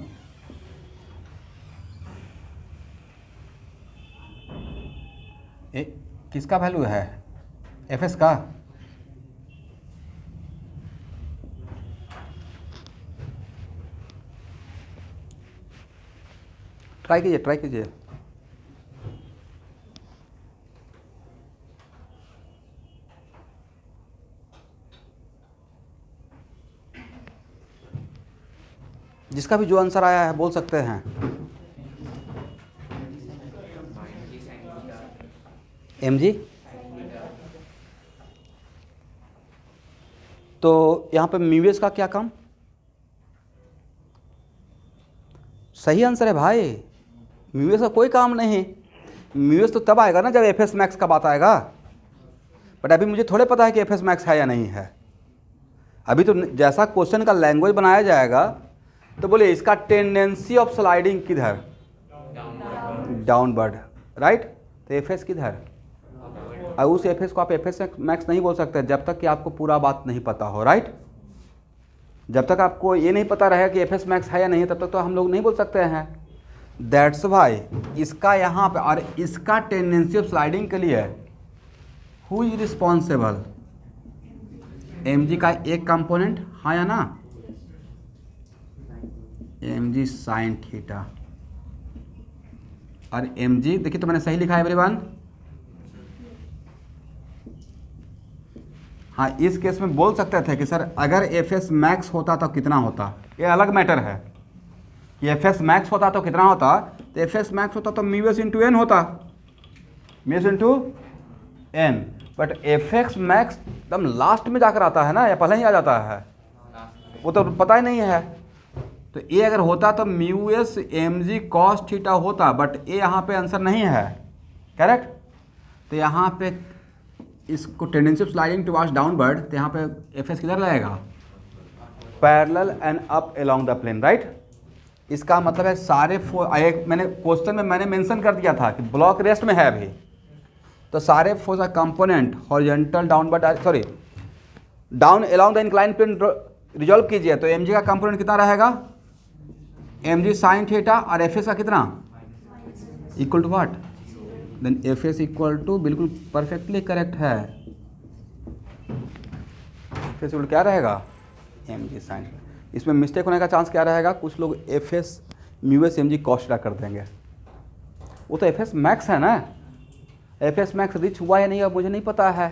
किसका वैल्यू है, एफ एस का। ट्राई कीजिए, ट्राई कीजिए। जिसका भी जो आंसर आया है बोल सकते हैं। एम जी, तो यहाँ पे म्यूएस का क्या काम, सही आंसर है भाई। म्यूएस का कोई काम नहीं, म्यूएस तो तब आएगा ना जब एफ एस मैक्स का बात आएगा। बट अभी मुझे थोड़े पता है कि एफ एस मैक्स है या नहीं है। अभी तो जैसा क्वेश्चन का लैंग्वेज बनाया जाएगा तो बोले इसका टेंडेंसी ऑफ स्लाइडिंग किधर, डाउनवर्ड, राइट। तो एफ एस किधर, और उस एफ एस को आप एफ एस मैक्स नहीं बोल सकते जब तक कि आपको पूरा बात नहीं पता हो, राइट। जब तक आपको ये नहीं पता रहेगा कि एफ एस मैक्स है या नहीं है, तब तक तो हम लोग नहीं बोल सकते हैं। दैट्स वाई इसका यहाँ पे, और इसका टेंडेंसी ऑफ स्लाइडिंग के लिए who is responsible, M G का एक कंपोनेंट, हाँ या ना, एम जी साइन थीटा, और mg, देखिए तो मैंने सही लिखा है एवरीवन। हाँ, इस केस में बोल सकते थे कि सर अगर एफ एस मैक्स होता तो कितना होता, ये अलग मैटर है कि एफ एस मैक्स होता तो कितना होता। तो एफ एस मैक्स होता तो म्यू एस इंटू एन होता, mu S into N. But F X max एकदम लास्ट में जाकर आता है ना, या पहले ही आ जाता है, वो तो पता ही नहीं है। तो ए अगर होता तो mu S M G cos theta होता, बट ए यहाँ पे आंसर नहीं है, करेक्ट। तो यहाँ पे इसको tendency of sliding towards downward, तो यहाँ पे एफ एस किधर लगेगा, parallel and up along the plane, right. इसका मतलब है सारे मैंने क्वेश्चन में मैंने मेंशन कर दिया था कि ब्लॉक रेस्ट में है अभी, तो सारे force are component horizontal downward, sorry down along the incline plane resolve कीजिए, तो एम जी का कंपोनेंट कितना रहेगा, एम जी साइन थीटा, और एफ एस का कितना, equal to what, then F S equal to, बिल्कुल परफेक्टली करेक्ट है, एफ एस इक्वल क्या रहेगा, एम जी साइन। इसमें मिस्टेक होने का चांस क्या रहेगा, कुछ लोग F S mu S M G cos theta कर देंगे, वो तो एफ एस मैक्स है ना, एफ एस मैक्स रिच हुआ या नहीं अब मुझे नहीं पता है।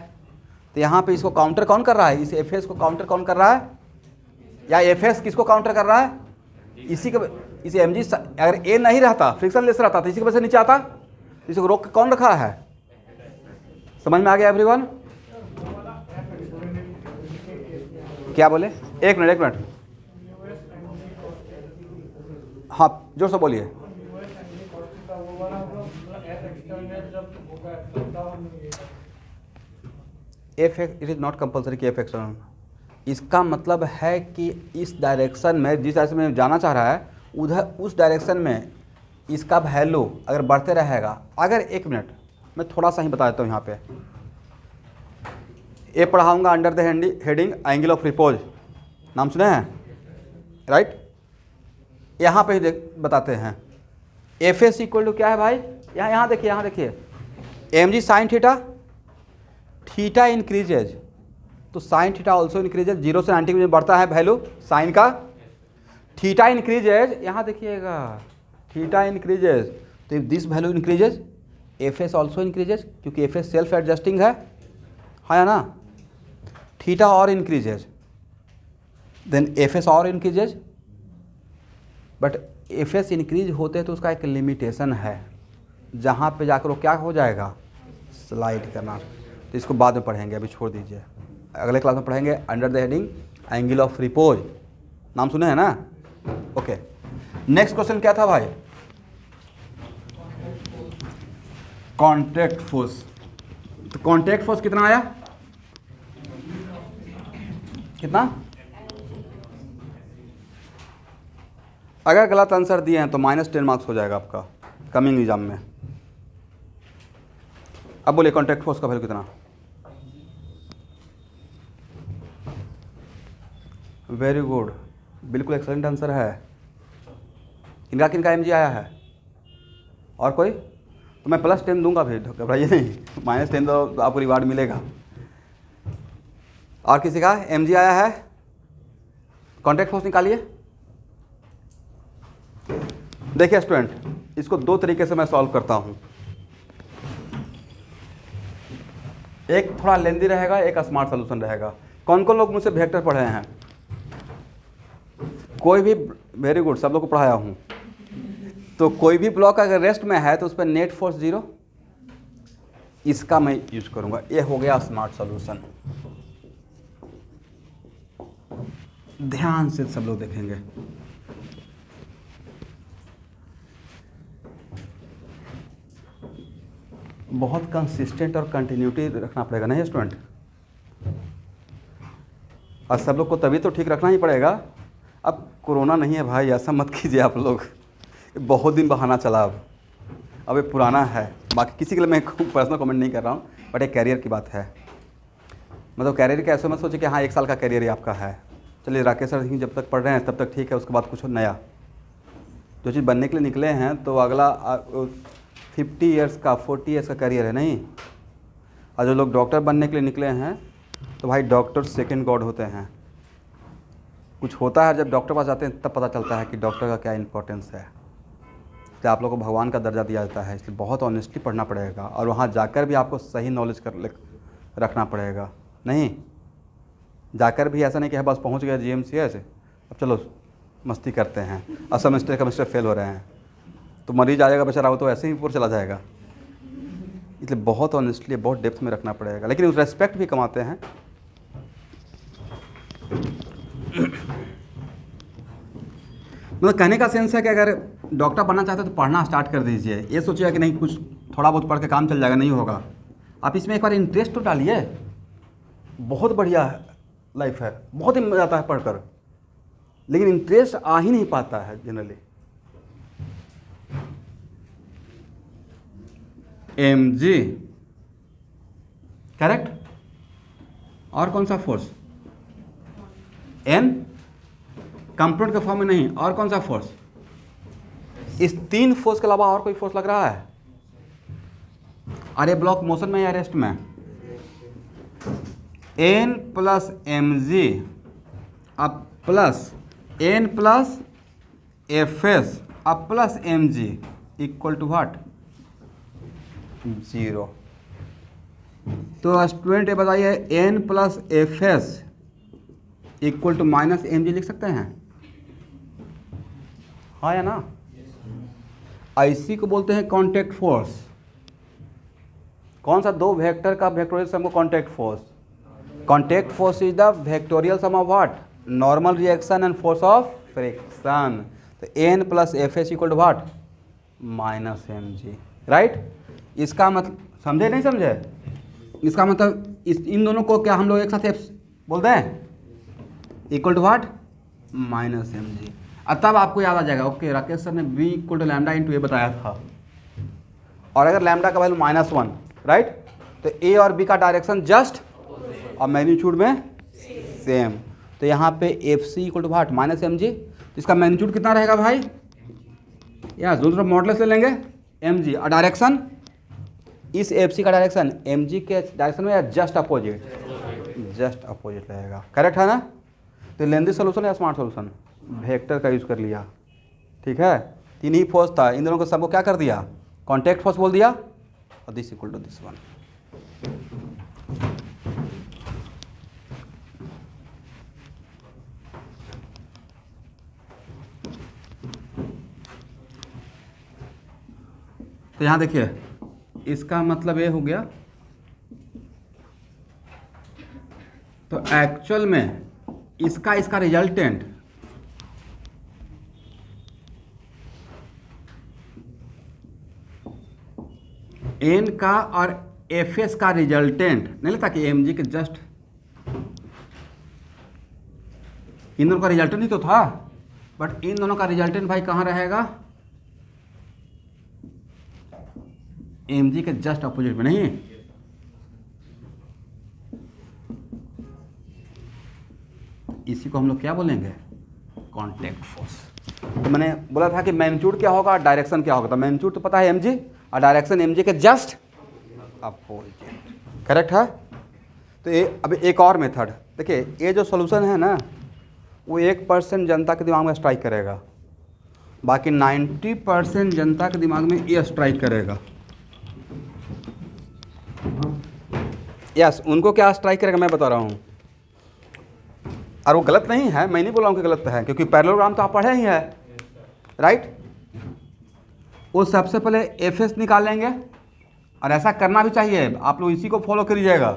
तो यहाँ पे इसको काउंटर कौन कर रहा है, इस एफ एस को काउंटर कौन कर रहा है, या एफ एस किसको काउंटर कर रहा है, इसी के, इस एम जी अगर ए नहीं रहता, फ्रिक्शन लेस रहता तो इसी की वजह से नीचे आता, इसको रोक के कौन रखा है, समझ में आ गया एवरीवन। क्या बोले, एक मिनट, हाँ जोर से बोलिए। F x, it is not compulsory कि एफ एक्सटर्नल, इसका मतलब है कि इस डायरेक्शन में, जिस डायरेक्शन में जाना चाह रहा है उधर, उस डायरेक्शन में इसका वैल्यू अगर बढ़ते रहेगा, अगर, एक मिनट मैं थोड़ा सा ही बता देता हूँ यहाँ पे, ए पढ़ाऊँगा under the heading angle of repose, नाम सुने हैं, राइट। यहाँ पे ही बताते हैं, एफ एस इक्वल टू क्या है भाई, यहाँ देखिए M G sine theta, theta increases तो साइन थीटा ऑल्सो इंक्रीजेज, 0 से 90 में बढ़ता है वैल्यू साइन का, थीटा इंक्रीजेज, यहाँ देखिएगा थीटा इंक्रीजेज, तो if this value increases F S also increases, क्योंकि एफ एस सेल्फ एडजस्टिंग है या ना, थीटा और इंक्रीजेज, देन एफ एस और increases, but F S increase होते हैं तो उसका एक लिमिटेशन है, जहाँ पे जाकर वो क्या हो जाएगा, स्लाइड करना। तो इसको बाद में पढ़ेंगे, अभी छोड़ दीजिए, अगले क्लास में पढ़ेंगे under the heading angle of repose, नाम सुने हैं ना, ओके। नेक्स्ट क्वेश्चन क्या था भाई, कॉन्टैक्ट फोर्स। तो कॉन्टैक्ट फोर्स कितना आया, कितना, अगर गलत आंसर दिए हैं तो -10 मार्क्स हो जाएगा आपका कमिंग एग्जाम में। अब बोलिए कॉन्टैक्ट फोर्स का वैल्यू कितना, वेरी गुड, बिल्कुल एक्सलेंट आंसर है। किनका एम जी आया है, और कोई, तो मैं +10 दूंगा, फिर घबराइए नहीं, -10 तो आपको रिवार्ड मिलेगा। और किसी का एम जी आया है, कॉन्टैक्ट फोर्स निकालिए। देखिए स्टूडेंट, इसको दो तरीके से मैं सॉल्व करता हूँ, एक थोड़ा लेंदी रहेगा, एक स्मार्ट सोल्यूशन रहेगा। कौन कौन लोग मुझसे वेक्टर पढ़े हैं, कोई भी, वेरी गुड, सब लोग को पढ़ाया हूँ। तो कोई भी ब्लॉक अगर रेस्ट में है तो उस पर नेट फोर्स 0, इसका मैं यूज करूँगा, ये हो गया स्मार्ट सॉल्यूशन। ध्यान से सब लोग देखेंगे, बहुत कंसिस्टेंट और कंटिन्यूटी रखना पड़ेगा नहीं स्टूडेंट, और सब लोग को तभी तो ठीक रखना ही पड़ेगा। अब कोरोना नहीं है भाई, ऐसा मत कीजिए आप लोग, बहुत दिन बहाना चला, अब ये पुराना है। बाकी किसी के लिए मैं पर्सनल कमेंट नहीं कर रहा हूँ, बट एक कैरियर की बात है, मतलब कैरियर का ऐसे मत सोचिए कि हाँ 1 साल का कैरियर ही आपका है। चलिए राकेश सर सिंह जब तक पढ़ रहे हैं तब तक ठीक है, उसके बाद कुछ नया जो चीज़ बनने के लिए निकले हैं, तो अगला 50 ईयर्स का 40 ईयर्स का करियर है नहीं। और जो लोग डॉक्टर बनने के लिए निकले हैं तो भाई डॉक्टर सेकंड गॉड होते हैं, कुछ होता है जब डॉक्टर पास जाते हैं तब पता चलता है कि डॉक्टर का क्या इंपॉर्टेंस है। इसलिए आप लोगों को भगवान का दर्जा दिया जाता है, इसलिए बहुत ऑनेस्टली पढ़ना पड़ेगा और वहाँ जाकर भी आपको सही नॉलेज रखना पड़ेगा। नहीं जाकर भी ऐसा नहीं कि है बस पहुँच गया GMCH अब चलो मस्ती करते हैं और सेमेस्टर फेल हो रहे हैं तो मरीज आ जाएगा बेचारा, वो तो ऐसे ही ऊपर चला जाएगा। इसलिए बहुत ऑनेस्टली बहुत डेप्थ में रखना पड़ेगा, लेकिन रेस्पेक्ट भी कमाते हैं। मतलब कहने का सेंस है कि अगर डॉक्टर बनना चाहते हो तो पढ़ना स्टार्ट कर दीजिए। ये सोचिए कि नहीं कुछ थोड़ा बहुत पढ़ के काम चल जाएगा, नहीं होगा। आप इसमें एक बार इंटरेस्ट तो डालिए, बहुत बढ़िया लाइफ है, बहुत ही मज़ा आता है पढ़कर, लेकिन इंटरेस्ट आ ही नहीं पाता है जनरली। mg correct. और कौन सा फोर्स? n कंपोनेंट के फॉर्म में नहीं, और कौन सा फोर्स? इस 3 फोर्स के अलावा और कोई फोर्स लग रहा है? अरे ब्लॉक मोशन में या रेस्ट में? n प्लस mg अब प्लस n प्लस fs अब plus mg equal to what? 0। तो स्टूडेंट ये बताइए n plus fs equal to minus mg लिख सकते हैं? हाँ या ना? इसी को बोलते हैं कांटेक्ट फोर्स। कौन सा? 2 वेक्टर का वेक्टोरियल सम को contact force. Contact force is the vectorial sum of what? Normal reaction and force of friction. तो n plus fs equal to what? Minus mg, right. इसका मतलब समझे नहीं समझे? इसका मतलब इन दोनों को क्या हम लोग एक साथ f बोलते हैं? Equal to what? Minus mg। अब तब आपको याद आ जाएगा, ओके राकेश सर ने v equal to lambda into a बताया था, और अगर लैम्डा का वैल्यू -1, राइट, तो a और b का डायरेक्शन जस्ट और मैग्नीट्यूड में सेम। तो यहाँ पे fc equal to what? Minus mg। तो इसका मैग्नीट्यूड कितना रहेगा भाई? या दोनों मॉडलेस ले लेंगे mg, और डायरेक्शन इस fc का डायरेक्शन mg के डायरेक्शन में या जस्ट अपोजिट? जस्ट अपोजिट रहेगा, करेक्ट है ना। तो लेंदी सोल्यूशन या स्मार्ट सोल्यूशन? वेक्टर का यूज़ कर लिया, ठीक है। 3 ही फोर्स था, इन दोनों को सबको क्या कर दिया? कॉन्टैक्ट फोर्स बोल दिया, और this equal to this one. तो यहाँ देखिए इसका मतलब ये हो गया, तो एक्चुअल में इसका रिजल्टेंट n का और fs का रिजल्टेंट नहीं लेता कि mg के जस्ट इन दोनों का रिजल्टेंट ही तो था, बट इन दोनों का रिजल्टेंट भाई कहाँ रहेगा? mg के जस्ट अपोजिट में, नहीं? इसी को हम लोग क्या बोलेंगे? Contact force. तो मैंने बोला था कि मैग्नीट्यूड क्या होगा, डायरेक्शन क्या होगा। तो मैग्नीट्यूड तो पता है mg, और डायरेक्शन mg के जस्ट अपोजिट, करेक्ट है। तो ये अब एक और मेथड देखिए, ये जो सॉल्यूशन है ना वो 1% जनता के दिमाग में स्ट्राइक करेगा, बाकी 90% जनता के दिमाग में ये स्ट्राइक करेगा। यस, उनको क्या स्ट्राइक करेगा मैं बता रहा हूँ, और वो गलत नहीं है, मैं नहीं बोल रहा हूँ कि गलत है, क्योंकि पैरेललोग्राम तो आप पढ़े ही है, राइट। वो सबसे पहले एफएस निकालेंगे, और ऐसा करना भी चाहिए, आप लोग इसी को फॉलो करिएगा,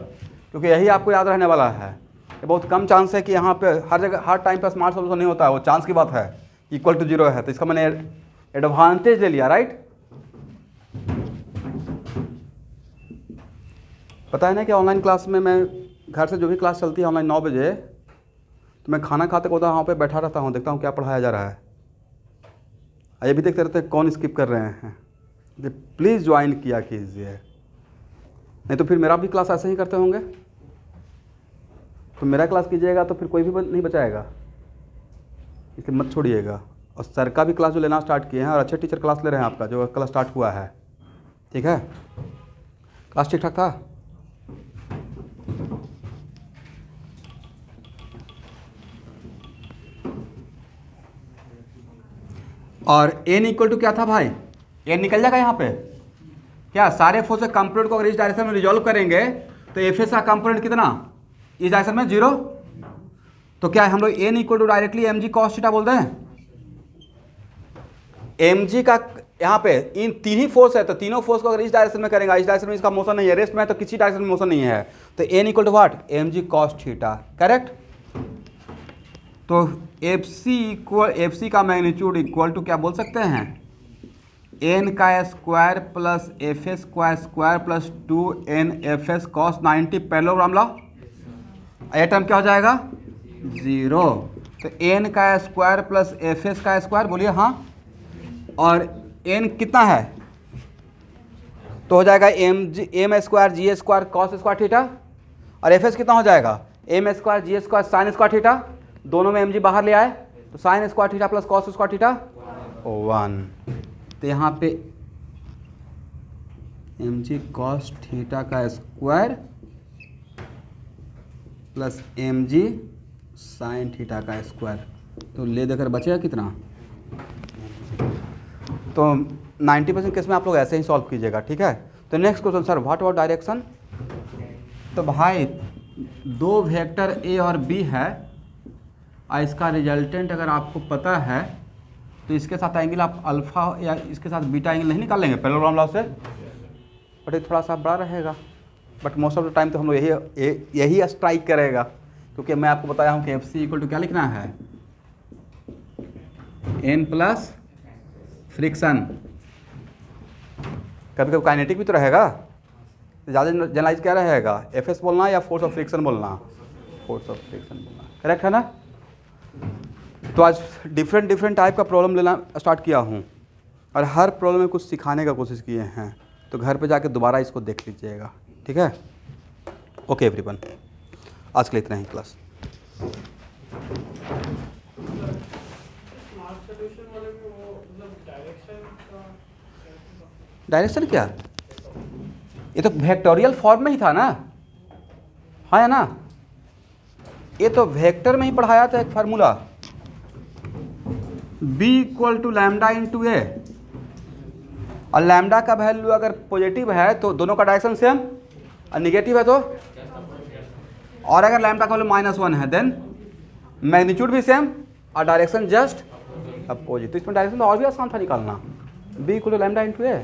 क्योंकि यही आपको याद रहने वाला है। ये बहुत कम चांस है कि यहाँ पे हर जगह हर टाइम पे स्मार्ट सोल्यूशन नहीं होता है, वो चांस की बात है। इक्वल टू 0 है तो इसका मैंने एडवांटेज ले लिया, राइट। पता है ना कि ऑनलाइन क्लास में मैं घर से जो भी क्लास चलती है ऑनलाइन 9 बजे, तो मैं खाना खाते होता वहाँ पे बैठा रहता हूँ, देखता हूँ क्या पढ़ाया जा रहा है। ये भी देखते रहते हैं कौन स्किप कर रहे हैं। प्लीज़ ज्वाइन किया कीजिए, नहीं तो फिर मेरा भी क्लास ऐसे ही करते होंगे। तो मेरा क्लास कीजिएगा तो फिर कोई भी नहीं बचाएगा, इसलिए मत छोड़िएगा। और सर का भी क्लास जो लेना स्टार्ट किए हैं, और अच्छे टीचर क्लास ले रहे हैं आपका, जो क्लास स्टार्ट हुआ है, ठीक है। क्लास ठीक ठाक था। और n इक्वल टू क्या था भाई? ए निकल जाएगा यहाँ पे क्या, सारे फोर्स के कंपोनेंट को अगर इस डायरेक्शन में रिजॉल्व करेंगे तो एफ एस का कंपोनेंट कितना, इस डायरेक्शन में 0। तो क्या हम लोग N equal to directly M G cos theta बोलते हैं। एम जी का यहाँ पे इन तीन ही फोर्स है, तो तीनों फोर्स को अगर इस डायरेक्शन में करेंगे, इस डायरेक्शन में इसका मोशन नहीं है, रेस्ट में है तो किसी डायरेक्शन में मोशन नहीं है, तो N equal to what, M G cos theta, correct. तो एफ सी का मैग्नीट्यूड इक्वल टू क्या बोल सकते हैं, एन का स्क्वायर प्लस एफ एस का square plus 2n F S cos 90 parallelogram law. ये टर्म क्या हो जाएगा 0। तो n का स्क्वायर प्लस एफ एस का स्क्वायर, बोलिए हाँ, और n कितना है तो हो जाएगा एम स्क्वायर जी स्क्वायर कॉस स्क्वायर थीटा, और एफ एस कितना हो जाएगा एम स्क्वायर जी स्क्वायर साइन स्क्वायर थीटा, दोनों में mg बाहर ले आए तो sine square theta plus cos square theta 1। तो यहाँ पे mg कॉस थीटा का square plus mg sine theta का स्क्वायर, तो ले देकर बचेगा कितना। तो 90% केस में आप लोग ऐसे ही सॉल्व कीजिएगा, ठीक है। तो next question sir, what about direction. तो भाई दो वेक्टर ए और बी है और इसका रिजल्टेंट अगर आपको पता है तो इसके साथ एंगल आप अल्फा या इसके साथ बीटा एंगल नहीं निकाल लेंगे पैरेललोग्राम लॉ से, बट ये थोड़ा सा बड़ा रहेगा, but most of the time तो हम लोग यही स्ट्राइक करेगा, क्योंकि मैं आपको बताया हूँ कि एफ सी इक्वल टू क्या लिखना है, एन प्लस फ्रिक्शन। कभी कभी काइनेटिक भी तो रहेगा, तो ज़्यादा जनरलाइज क्या रहेगा, एफ एस बोलना या फोर्स ऑफ फ्रिक्शन बोलना, फोर्स ऑफ फ्रिक्शन बोलना, करेक्ट है ना। तो आज डिफरेंट टाइप का प्रॉब्लम लेना स्टार्ट किया हूँ और हर प्रॉब्लम में कुछ सिखाने का कोशिश किए हैं, तो घर पे जाके दोबारा इसको देख लीजिएगा, ठीक है। ओके एवरीवन, आज के लिए इतना ही क्लास। डायरेक्शन क्या, ये तो वेक्टोरियल फॉर्म में ही था ना, हाँ ना, ये तो वेक्टर में ही पढ़ाया था एक formula, b equal to lambda into a, और लैम्डा का वैल्यू अगर पॉजिटिव है तो दोनों का डायरेक्शन सेम, और निगेटिव है तो, और अगर लैम्डा का वैल्यू -1 है देन मैग्नीट्यूड भी सेम और डायरेक्शन जस्ट अपोजिट। तो इसमें डायरेक्शन तो और भी आसान था निकालना, b equal to lambda into A.